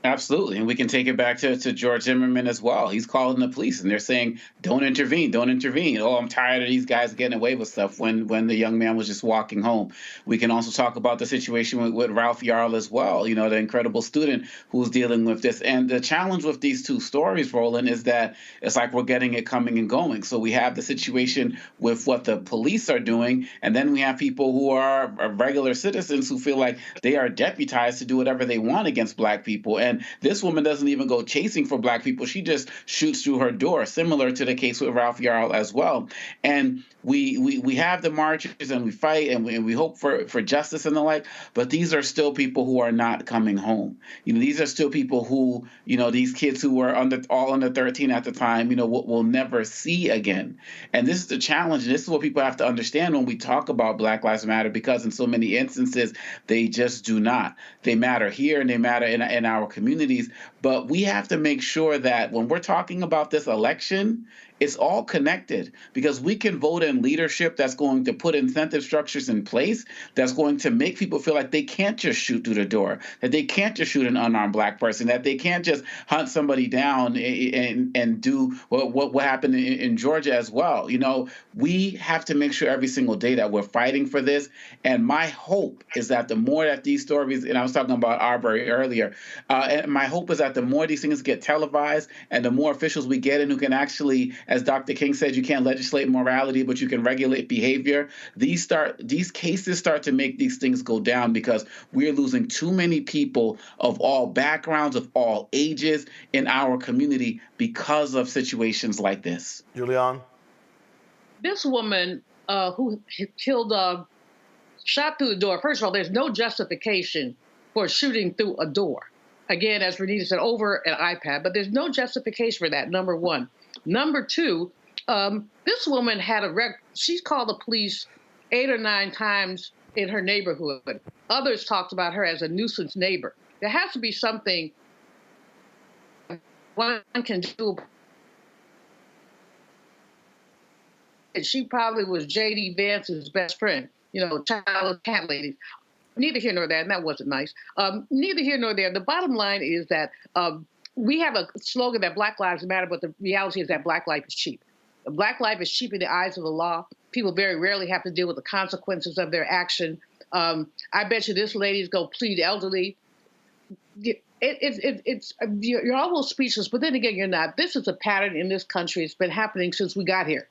Absolutely. And we can take it back to George Zimmerman as well. He's calling the police and they're saying, don't intervene, don't intervene. Oh, I'm tired of these guys getting away with stuff when the young man was just walking home. We can also talk about the situation with Ralph Yarl as well, you know, the incredible student who's dealing with this. And the challenge with these two stories, Roland, is that it's like we're getting it coming and going. So we have the situation with what the police are doing, and then we have people who are regular citizens who feel like they are deputized to do whatever they want against Black people. And this woman doesn't even go chasing for Black people. She just shoots through her door, similar to the case with Ralph Yarl as well. And we have the marches and we fight and we hope for justice and the like, but these are still people who are not coming home. You know, these are still people who, you know, these kids who were all under 13 at the time, you know, will never see again. And this is the challenge. And this is what people have to understand when we talk about Black Lives Matter, because in so many instances, they just do not. They matter here and they matter in our community. communities. But we have to make sure that when we're talking about this election, it's all connected, because we can vote in leadership that's going to put incentive structures in place that's going to make people feel like they can't just shoot through the door, that they can't just shoot an unarmed black person, that they can't just hunt somebody down and do what happened in Georgia as well. You know, we have to make sure every single day that we're fighting for this. And my hope is that the more that these stories, and I was talking about Arbery earlier, and my hope is that the more these things get televised and the more officials we get in who can actually, as Dr. King said, you can't legislate morality, but you can regulate behavior. These cases start to make these things go down, because we're losing too many people of all backgrounds, of all ages in our community because of situations like this. Julian? This woman who killed, shot through the door. First of all, there's no justification for shooting through a door. Again, as Renita said, over an iPad, but there's no justification for that, number one. Number two, this woman had she's called the police 8 or 9 times in her neighborhood. Others talked about her as a nuisance neighbor. There has to be something one can do. And she probably was J.D. Vance's best friend, you know, child cat lady. Neither here nor there, and that wasn't nice. Neither here nor there. The bottom line is that we have a slogan that Black Lives Matter, but the reality is that Black life is cheap. Black life is cheap in the eyes of the law. People very rarely have to deal with the consequences of their action. I bet you this lady's going to plead elderly. You're almost speechless, but then again, you're not. This is a pattern in this country. It's been happening since we got here.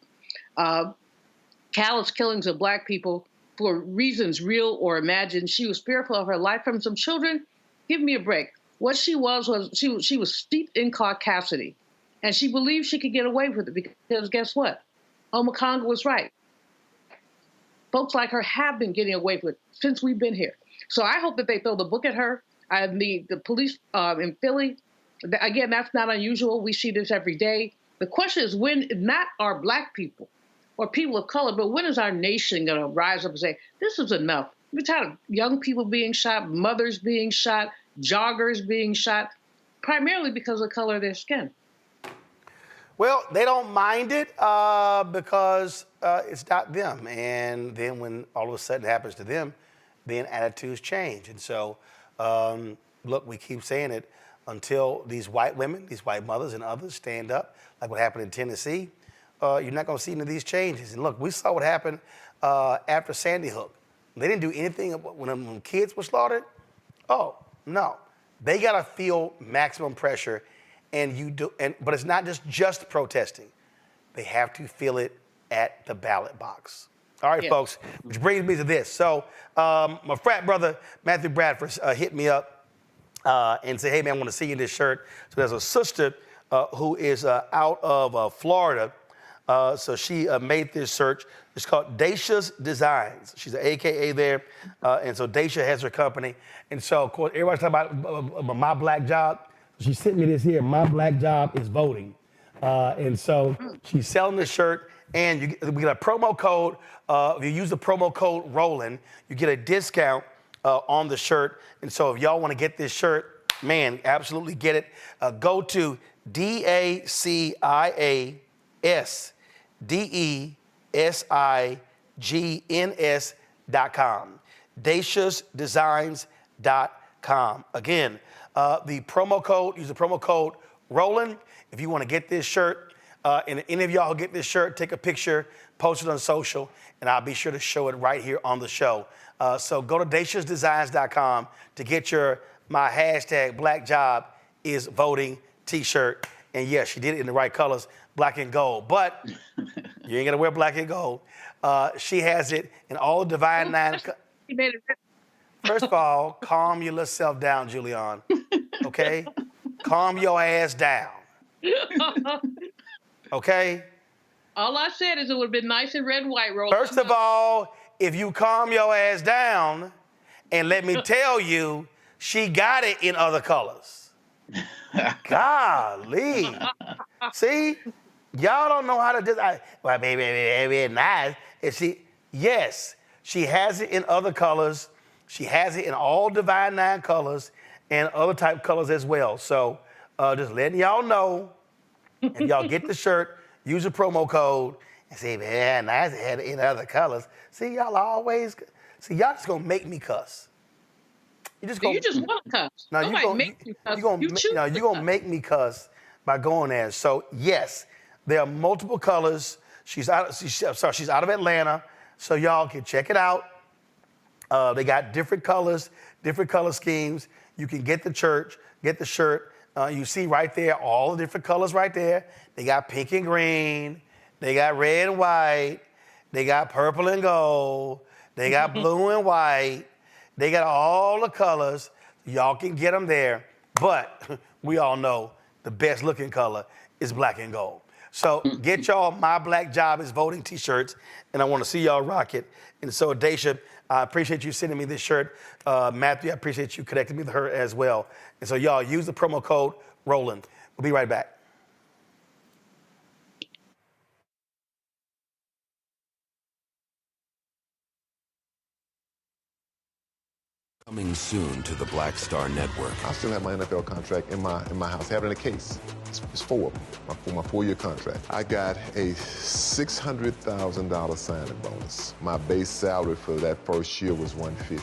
Callous killings of Black people for reasons real or imagined. She was fearful of her life from some children. Give me a break. What she was she was steeped in caucasity, and she believed she could get away with it because guess what? Omakonga was right. Folks like her have been getting away with it since we've been here. So I hope that they throw the book at her. The police in Philly, again, that's not unusual. We see this every day. The question is when not our Black people or people of color, but when is our nation going to rise up and say, this is enough? We're tired of young people being shot, mothers being shot, joggers being shot, primarily because of the color of their skin. Well, they don't mind it because it's not them. And then when all of a sudden it happens to them, then attitudes change. And so, look, we keep saying it, until these white women, these white mothers and others stand up, like what happened in Tennessee, you're not going to see any of these changes. And look, we saw what happened after Sandy Hook. They didn't do anything when kids were slaughtered. Oh, no. They got to feel maximum pressure, but it's not just protesting. They have to feel it at the ballot box. All right, folks, which brings me to this. So my frat brother, Matthew Bradford, hit me up and said, hey, man, I want to see you in this shirt. So there's a sister who is out of Florida. So she made this shirt. It's called Dacia's Designs. She's an AKA there. And so Dacia has her company. And so, of course, everybody's talking about my black job. She sent me this here. My black job is voting. And so she's selling the shirt. And we get a promo code. If you use the promo code ROLLIN', you get a discount on the shirt. And so if y'all want to get this shirt, man, absolutely get it. Go to DACIASDESIGNS.com. Dacia'sDesigns.com. Again, the promo code, use the promo code ROLLIN' if you want to get this shirt. And any of y'all who get this shirt, take a picture, post it on social, and I'll be sure to show it right here on the show. So go to Dacia'sDesigns.com to get my hashtag Black Job is Voting t-shirt. And yes, she did it in the right colors, black and gold. But you ain't gonna wear black and gold. She has it in all the Divine Nine. First of all, calm your little self down, Julian. Okay? Calm your ass down. Okay? All I said is it would have been nice in red and white. First of all, if you calm your ass down, and let me tell you, she got it in other colors. Golly. See? Y'all don't know how to do that. Well, baby, nice. Yes, she has it in other colors. She has it in all Divine Nine colors. and other type colors as well. So just letting y'all know, if y'all get the shirt, use a promo code and say, man, nice it had in other colors. See, y'all just gonna make me cuss. You just want to cuss. No, Nobody makes you cuss. You're gonna make me cuss by going there. So yes, there are multiple colors. She's out of Atlanta, so y'all can check it out. They got different colors, different color schemes. You can get the shirt. You see right there all the different colors right there. They got pink and green. They got red and white. They got purple and gold. They got blue and white. They got all the colors. Y'all can get them there. But we all know the best looking color is black and gold. So get y'all My Black Job is Voting t-shirts, and I want to see y'all rock it. And so, Daisha, I appreciate you sending me this shirt. Matthew, I appreciate you connecting me to her as well. And so, y'all, use the promo code ROLAND. We'll be right back. Coming soon to the Black Star Network. I still have my NFL contract in my house. I have it in a case. It's 4 of them, for my 4-year contract. I got a $600,000 signing bonus. My base salary for that first year was $150,000.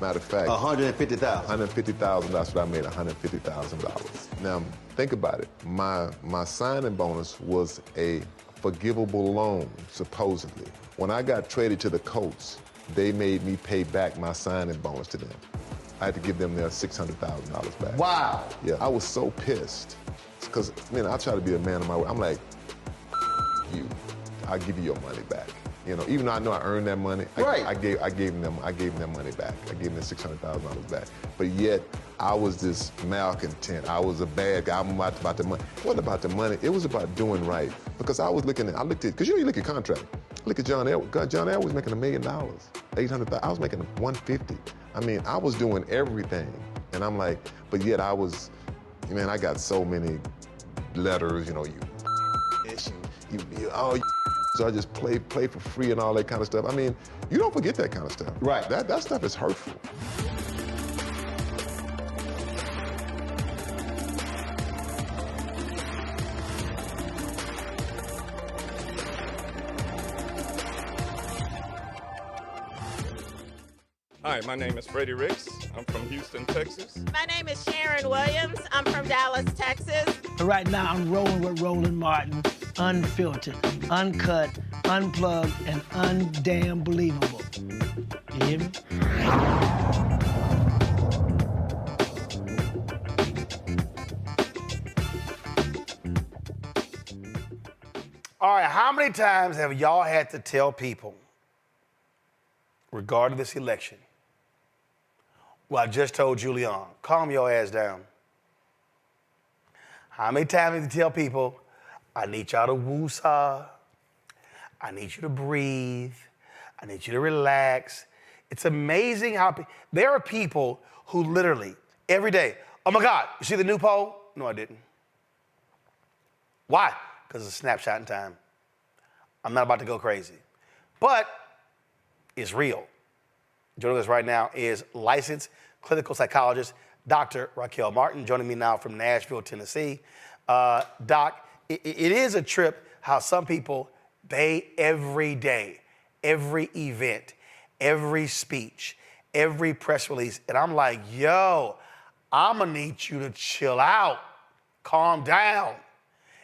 Matter of fact, $150,000. $150,000. That's what I made. $150,000. Now think about it. My signing bonus was a forgivable loan, supposedly. When I got traded to the Colts, they made me pay back my signing bonus to them. I had to give them their $600,000 back. Wow. Yeah, I was so pissed. Because, man, I try to be a man of my word. I'm like, you, I'll give you your money back. You know, even though I know I earned that money, right. I gave them their money back. I gave them $600,000 back. But yet, I was this malcontent. I was a bad guy. I'm about the money. It wasn't about the money. It was about doing right. Because I looked at, because you look at contract. Look at John Elway. John Elway was making $1 million, $800,000. I was making $150,000. I mean, I was doing everything. And I'm like, but yet I got so many letters, you so I just play for free and all that kind of stuff. I mean, you don't forget that kind of stuff. Right. That stuff is hurtful. Hi, my name is Freddie Ricks. I'm from Houston, Texas. My name is Sharon Williams. I'm from Dallas, Texas. Right now, I'm rolling with Roland Martin, unfiltered, uncut, unplugged, and undamn believable. You hear me? All right, how many times have y'all had to tell people regarding this election, well, I just told Julian, calm your ass down. How many times have you tell people, I need y'all to woosah, I need you to breathe, I need you to relax. It's amazing how there are people who literally every day, oh my God, you see the new poll? No, I didn't. Why? Because it's a snapshot in time. I'm not about to go crazy. But it's real. Joining us right now is licensed clinical psychologist, Dr. Raquel Martin, joining me now from Nashville, Tennessee. Doc, it is a trip how some people, they every day, every event, every speech, every press release, and I'm like, yo, I'm gonna need you to chill out, calm down.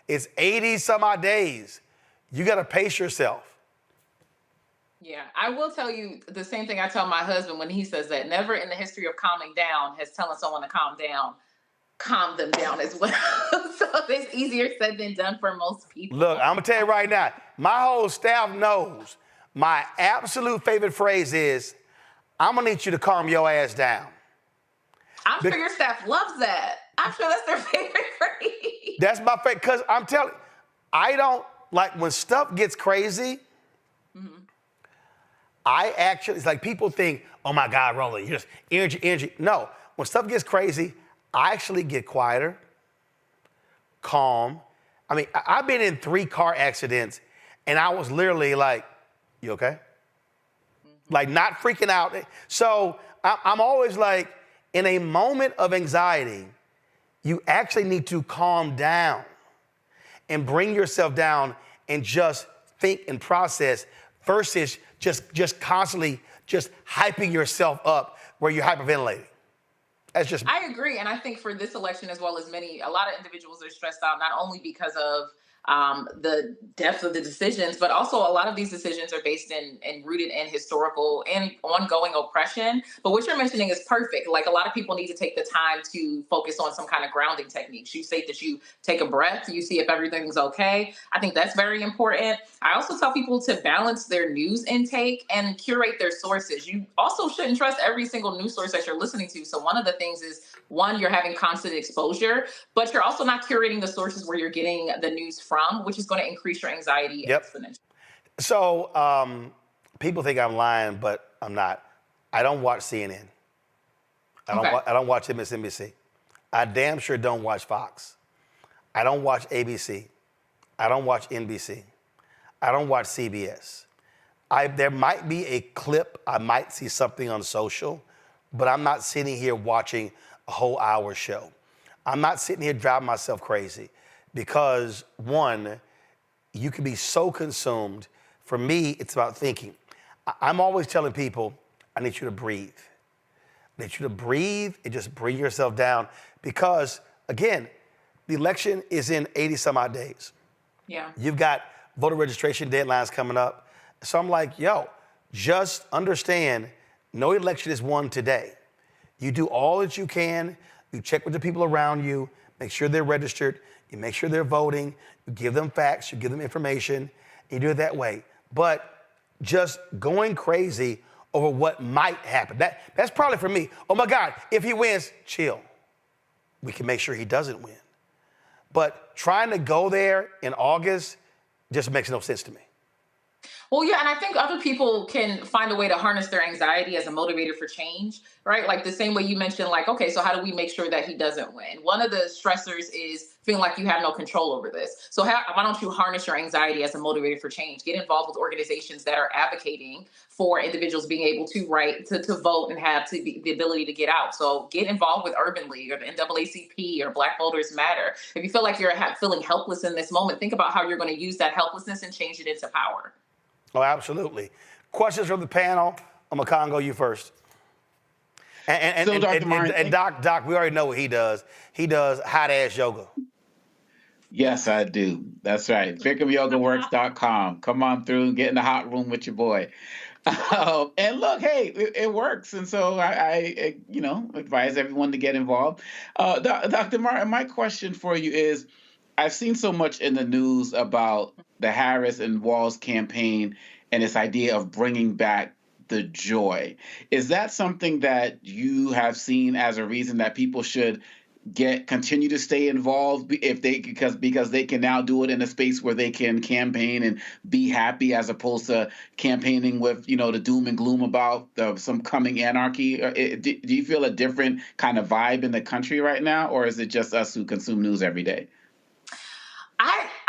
It's 80 some odd days. You gotta pace yourself. Yeah, I will tell you the same thing I tell my husband when he says that. Never in the history of calming down has telling someone to calm them down as well. So it's easier said than done for most people. Look, I'm gonna tell you right now, my whole staff knows my absolute favorite phrase is, I'm gonna need you to calm your ass down. I'm sure your staff loves that. I'm sure that's their favorite phrase. That's my favorite, because I'm telling you, I don't, like when stuff gets crazy, I actually, it's like people think, oh my God, Roland, you're just energy. No, when stuff gets crazy, I actually get quieter, calm. I mean, I've been in 3 car accidents and I was literally like, you okay? Like not freaking out. So I'm always like, In a moment of anxiety, you actually need to calm down and bring yourself down and just think and process versus just constantly just hyping yourself up where you're hyperventilating. That's just me. I agree. And I think for this election, as well as a lot of individuals are stressed out, not only because of the depth of the decisions, but also a lot of these decisions are based in and rooted in historical and ongoing oppression. But what you're mentioning is perfect. Like, a lot of people need to take the time to focus on some kind of grounding techniques. You say that you take a breath, you see if everything's okay. I think that's very important. I also tell people to balance their news intake and curate their sources. You also shouldn't trust every single news source that you're listening to. So one of the things is, one, you're having constant exposure, but you're also not curating the sources where you're getting the news from, which is going to increase your anxiety exponentially. So people think I'm lying, but I'm not. I don't watch CNN. I don't watch MSNBC. I damn sure don't watch Fox. I don't watch ABC. I don't watch NBC. I don't watch CBS. There might be a clip, I might see something on social, but I'm not sitting here watching a whole hour show. I'm not sitting here driving myself crazy because, one, you can be so consumed. For me, it's about thinking. I'm always telling people, I need you to breathe. I need you to breathe and just bring yourself down because, again, the election is in 80 some odd days. Yeah. You've got voter registration deadlines coming up. So I'm like, yo, just understand, no election is won today. You do all that you can. You check with the people around you, make sure they're registered, you make sure they're voting, you give them facts, you give them information, you do it that way. But just going crazy over what might happen, that's probably for me. Oh my God, if he wins, chill. We can make sure he doesn't win. But trying to go there in August just makes no sense to me. Well, yeah, and I think other people can find a way to harness their anxiety as a motivator for change, right? Like the same way you mentioned, like, okay, so how do we make sure that he doesn't win? One of the stressors is feeling like you have no control over this. So why don't you harness your anxiety as a motivator for change? Get involved with organizations that are advocating for individuals being able to to vote and have the ability to get out. So get involved with Urban League or the NAACP or Black Voters Matter. If you feel like you're feeling helpless in this moment, think about how you're going to use that helplessness and change it into power. Oh, absolutely. Questions from the panel. I'm going to Congo you first. And Doc, we already know what he does. He does hot-ass yoga. Yes, I do. That's right. BikramYogaWorks.com. Come on through and get in the hot room with your boy. And look, hey, it works. And so I advise everyone to get involved. Dr. Martin, my question for you is, I've seen so much in the news about the Harris and Walz campaign and this idea of bringing back the joy. Is that something that you have seen as a reason that people should continue to stay involved because they can now do it in a space where they can campaign and be happy as opposed to campaigning with the doom and gloom about some coming anarchy? Do you feel a different kind of vibe in the country right now, or is it just us who consume news every day?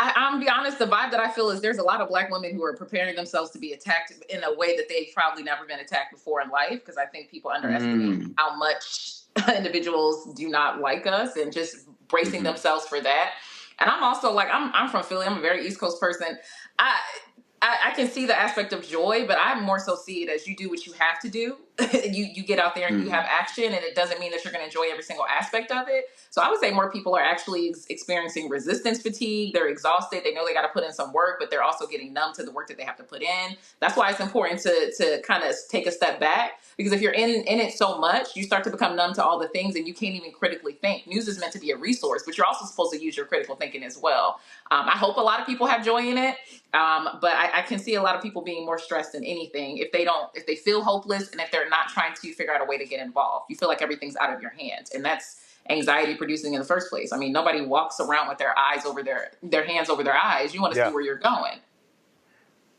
I'm gonna be honest, the vibe that I feel is there's a lot of Black women who are preparing themselves to be attacked in a way that they've probably never been attacked before in life, because I think people underestimate how much individuals do not like us and just bracing themselves for that. And I'm also like, I'm from Philly. I'm a very East Coast person. I can see the aspect of joy, but I more so see it as you do what you have to do. You get out there and you have action, and it doesn't mean that you're going to enjoy every single aspect of it. So I would say more people are actually experiencing resistance fatigue. They're exhausted. They know they got to put in some work, but they're also getting numb to the work that they have to put in. That's why it's important to kind of take a step back, because if you're in it so much, you start to become numb to all the things and you can't even critically think. News is meant to be a resource, but you're also supposed to use your critical thinking as well. I hope a lot of people have joy in it, but I can see a lot of people being more stressed than anything if they feel hopeless and if they're not trying to figure out a way to get involved. You feel like everything's out of your hands, and that's anxiety producing in the first place. I mean, nobody walks around with their eyes over their hands over their eyes. You want to see where you're going.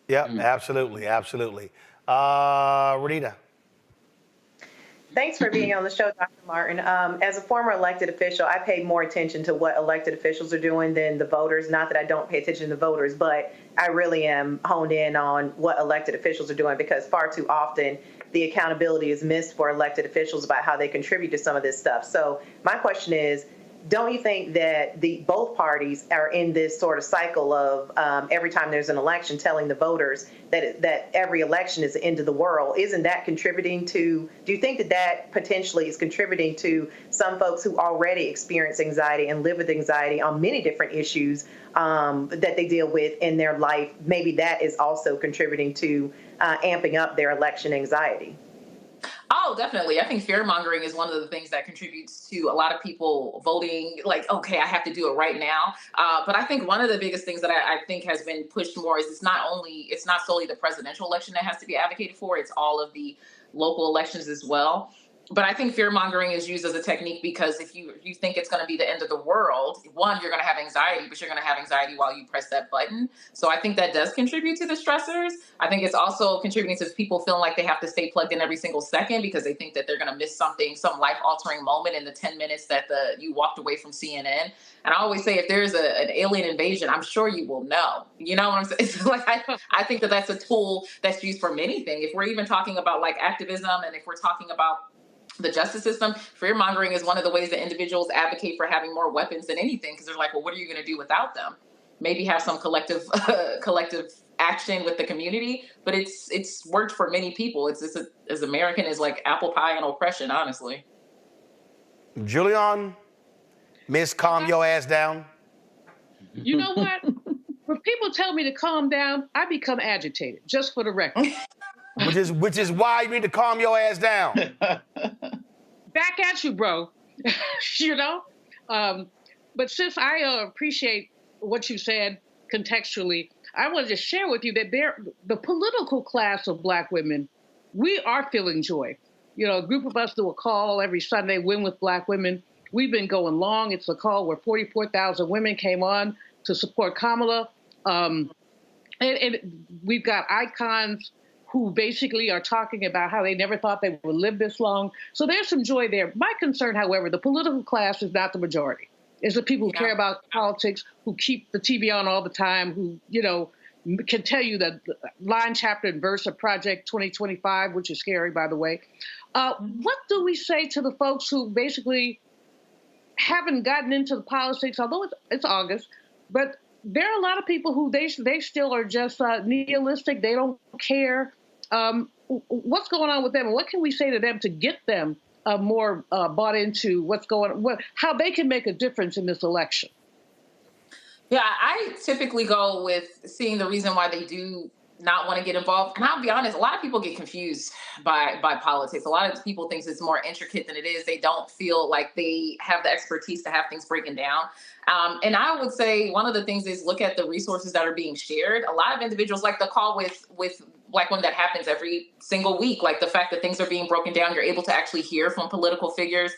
Yeah, absolutely. Renita. Thanks for being on the show, Dr. Martin. As a former elected official, I pay more attention to what elected officials are doing than the voters. Not that I don't pay attention to the voters, but I really am honed in on what elected officials are doing, because far too often the accountability is missed for elected officials about how they contribute to some of this stuff. So my question is, don't you think that both parties are in this sort of cycle of every time there's an election telling the voters that every election is the end of the world? Isn't that contributing to, do you think that potentially is contributing to some folks who already experience anxiety and live with anxiety on many different issues that they deal with in their life? Maybe that is also contributing to amping up their election anxiety. Oh, definitely. I think fear mongering is one of the things that contributes to a lot of people voting like, okay, I have to do it right now. But I think one of the biggest things that I think has been pushed more is it's not solely the presidential election that has to be advocated for. It's all of the local elections as well. But I think fear mongering is used as a technique because if you think it's going to be the end of the world, one, you're going to have anxiety, but you're going to have anxiety while you press that button. So I think that does contribute to the stressors. I think it's also contributing to people feeling like they have to stay plugged in every single second because they think that they're going to miss something, some life-altering moment in the 10 minutes that you walked away from CNN. And I always say, if there's an alien invasion, I'm sure you will know. You know what I'm saying? It's like I think that that's a tool that's used for many things. If we're even talking about like activism, and if we're talking about the justice system, fear mongering is one of the ways that individuals advocate for having more weapons than anything, because they're like, well, what are you going to do without them? Maybe have some collective action with the community, but it's worked for many people. It's as American as like apple pie and oppression, honestly. Julian, Miss, calm your ass down. You know what? When people tell me to calm down, I become agitated, just for the record. Which is why you need to calm your ass down. Back at you, bro. You know? But since I appreciate what you said contextually, I wanted to share with you that the political class of Black women, we are feeling joy. You know, a group of us do a call every Sunday, Win with Black Women. We've been going long. It's a call where 44,000 women came on to support Kamala. And we've got icons who basically are talking about how they never thought they would live this long. So there's some joy there. My concern, however, the political class is not the majority. It's the people who care about politics, who keep the TV on all the time, who, you know, can tell you the line, chapter, and verse of Project 2025, which is scary, by the way. What do we say to the folks who basically haven't gotten into the politics, although it's August, but there are a lot of people who they still are just nihilistic. They don't care. What's going on with them, and what can we say to them to get them more bought into what's going on, how they can make a difference in this election? Yeah, I typically go with seeing the reason why they do not want to get involved. And I'll be honest, a lot of people get confused by politics. A lot of people think it's more intricate than it is. They don't feel like they have the expertise to have things breaking down. And I would say one of the things is look at the resources that are being shared. A lot of individuals, like the call with Black women that happens every single week, like the fact that things are being broken down, you're able to actually hear from political figures.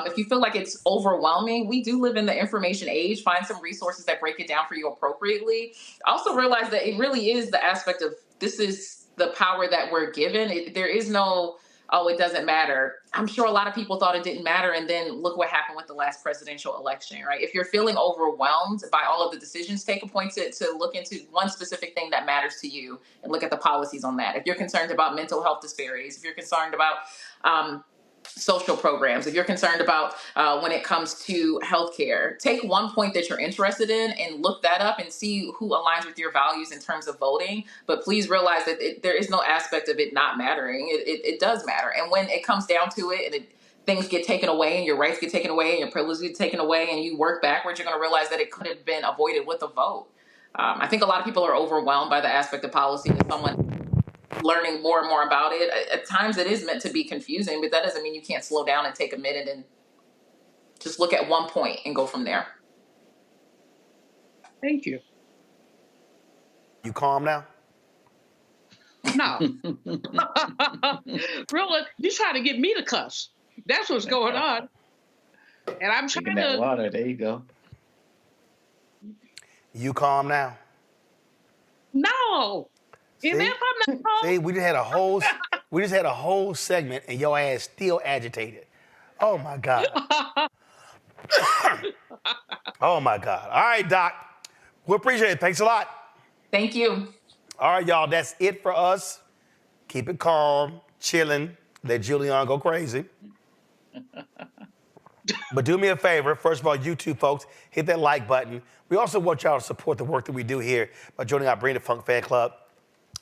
If you feel like it's overwhelming, we do live in the information age. Find some resources that break it down for you appropriately. Also realize that it really is the aspect of this is the power that we're given. There is no, oh, it doesn't matter. I'm sure a lot of people thought it didn't matter. And then look what happened with the last presidential election, right? If you're feeling overwhelmed by all of the decisions, take a point to look into one specific thing that matters to you and look at the policies on that. If you're concerned about mental health disparities, if you're concerned about social programs, if you're concerned about when it comes to healthcare, take one point that you're interested in and look that up and see who aligns with your values in terms of voting. But please realize that there is no aspect of it not mattering. It does matter. And when it comes down to it and things get taken away and your rights get taken away and your privileges get taken away and you work backwards, you're going to realize that it could have been avoided with a vote. I think a lot of people are overwhelmed by the aspect of policy and someone learning more and more about it. At times it is meant to be confusing, but that doesn't mean you can't slow down and take a minute and just look at one point and go from there. Thank you. You calm now? No. Really, you trying to get me to cuss. That's what's going on. And I'm trying that water, there you go. You calm now? No. See, we just had a whole We just had a whole segment and your ass still agitated. Oh, my God. Oh, my God. All right, Doc. We appreciate it. Thanks a lot. Thank you. All right, y'all. That's it for us. Keep it calm, chilling. Let Julian go crazy. But do me a favor. First of all, YouTube folks, hit that like button. We also want y'all to support the work that we do here by joining our Bring the Funk fan club.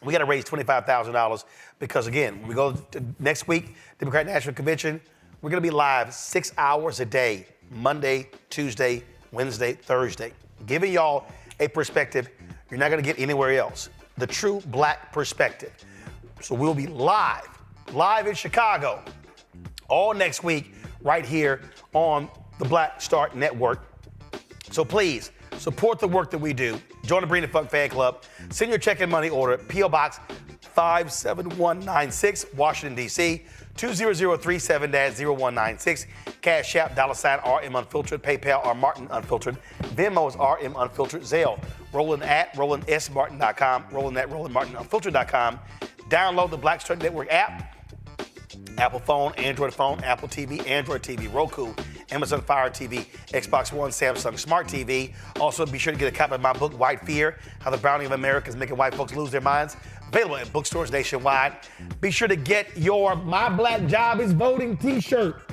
We got to raise $25,000 because, again, when we go to next week, Democratic National Convention, we're going to be live 6 hours a day, Monday, Tuesday, Wednesday, Thursday, giving y'all a perspective you're not going to get anywhere else, the true black perspective. So we'll be live in Chicago all next week right here on the Black Start Network. So please, support the work that we do. Join the Bring the Funk fan club. Send your check and money order, P.O. Box 57196, Washington, D.C., 20037-0196. Cash App, $RM Unfiltered. PayPal, R Martin Unfiltered. Venmo is RM Unfiltered. Zelle, Roland at RolandSMartin.com. Roland at RolandMartinUnfiltered.com. Download the Black Start Network app. Apple phone, Android phone, Apple TV, Android TV, Roku, Amazon Fire TV, Xbox One, Samsung Smart TV. Also, be sure to get a copy of my book, White Fear, How the Browning of America is Making White Folks Lose Their Minds. Available at bookstores nationwide. Be sure to get your My Black Job is Voting t-shirt.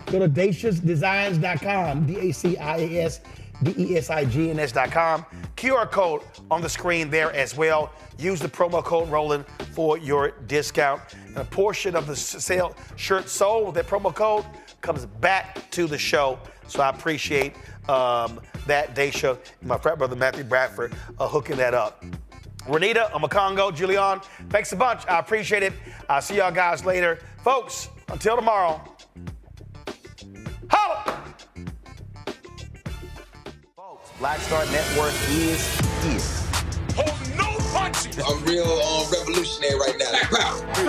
Go to daciasdesigns.com, DACIASDESIGNS.com. QR code on the screen there as well. Use the promo code Roland for your discount. And a portion of the sale shirt sold with that promo code comes back to the show. So I appreciate that, Dacia, and my frat brother Matthew Bradford hooking that up. Renita, Omakongo, Julian, thanks a bunch. I appreciate it. I'll see y'all guys later. Folks, until tomorrow. Holla! Folks, Black Star Network is here. Hold no punches! I'm real revolutionary right now.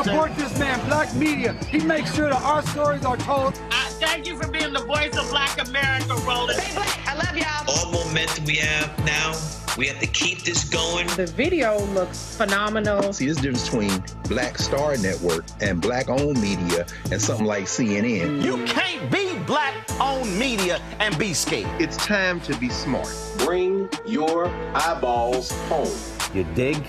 Support this man, Black Media. He makes sure that our stories are told. Thank you for being the voice of Black America, Roland. Stay black. I love y'all. All momentum we have now, we have to keep this going. The video looks phenomenal. See, there's a difference between Black Star Network and black-owned media and something like CNN. You can't be black-owned media and be scared. It's time to be smart. Bring your eyeballs home. You dig?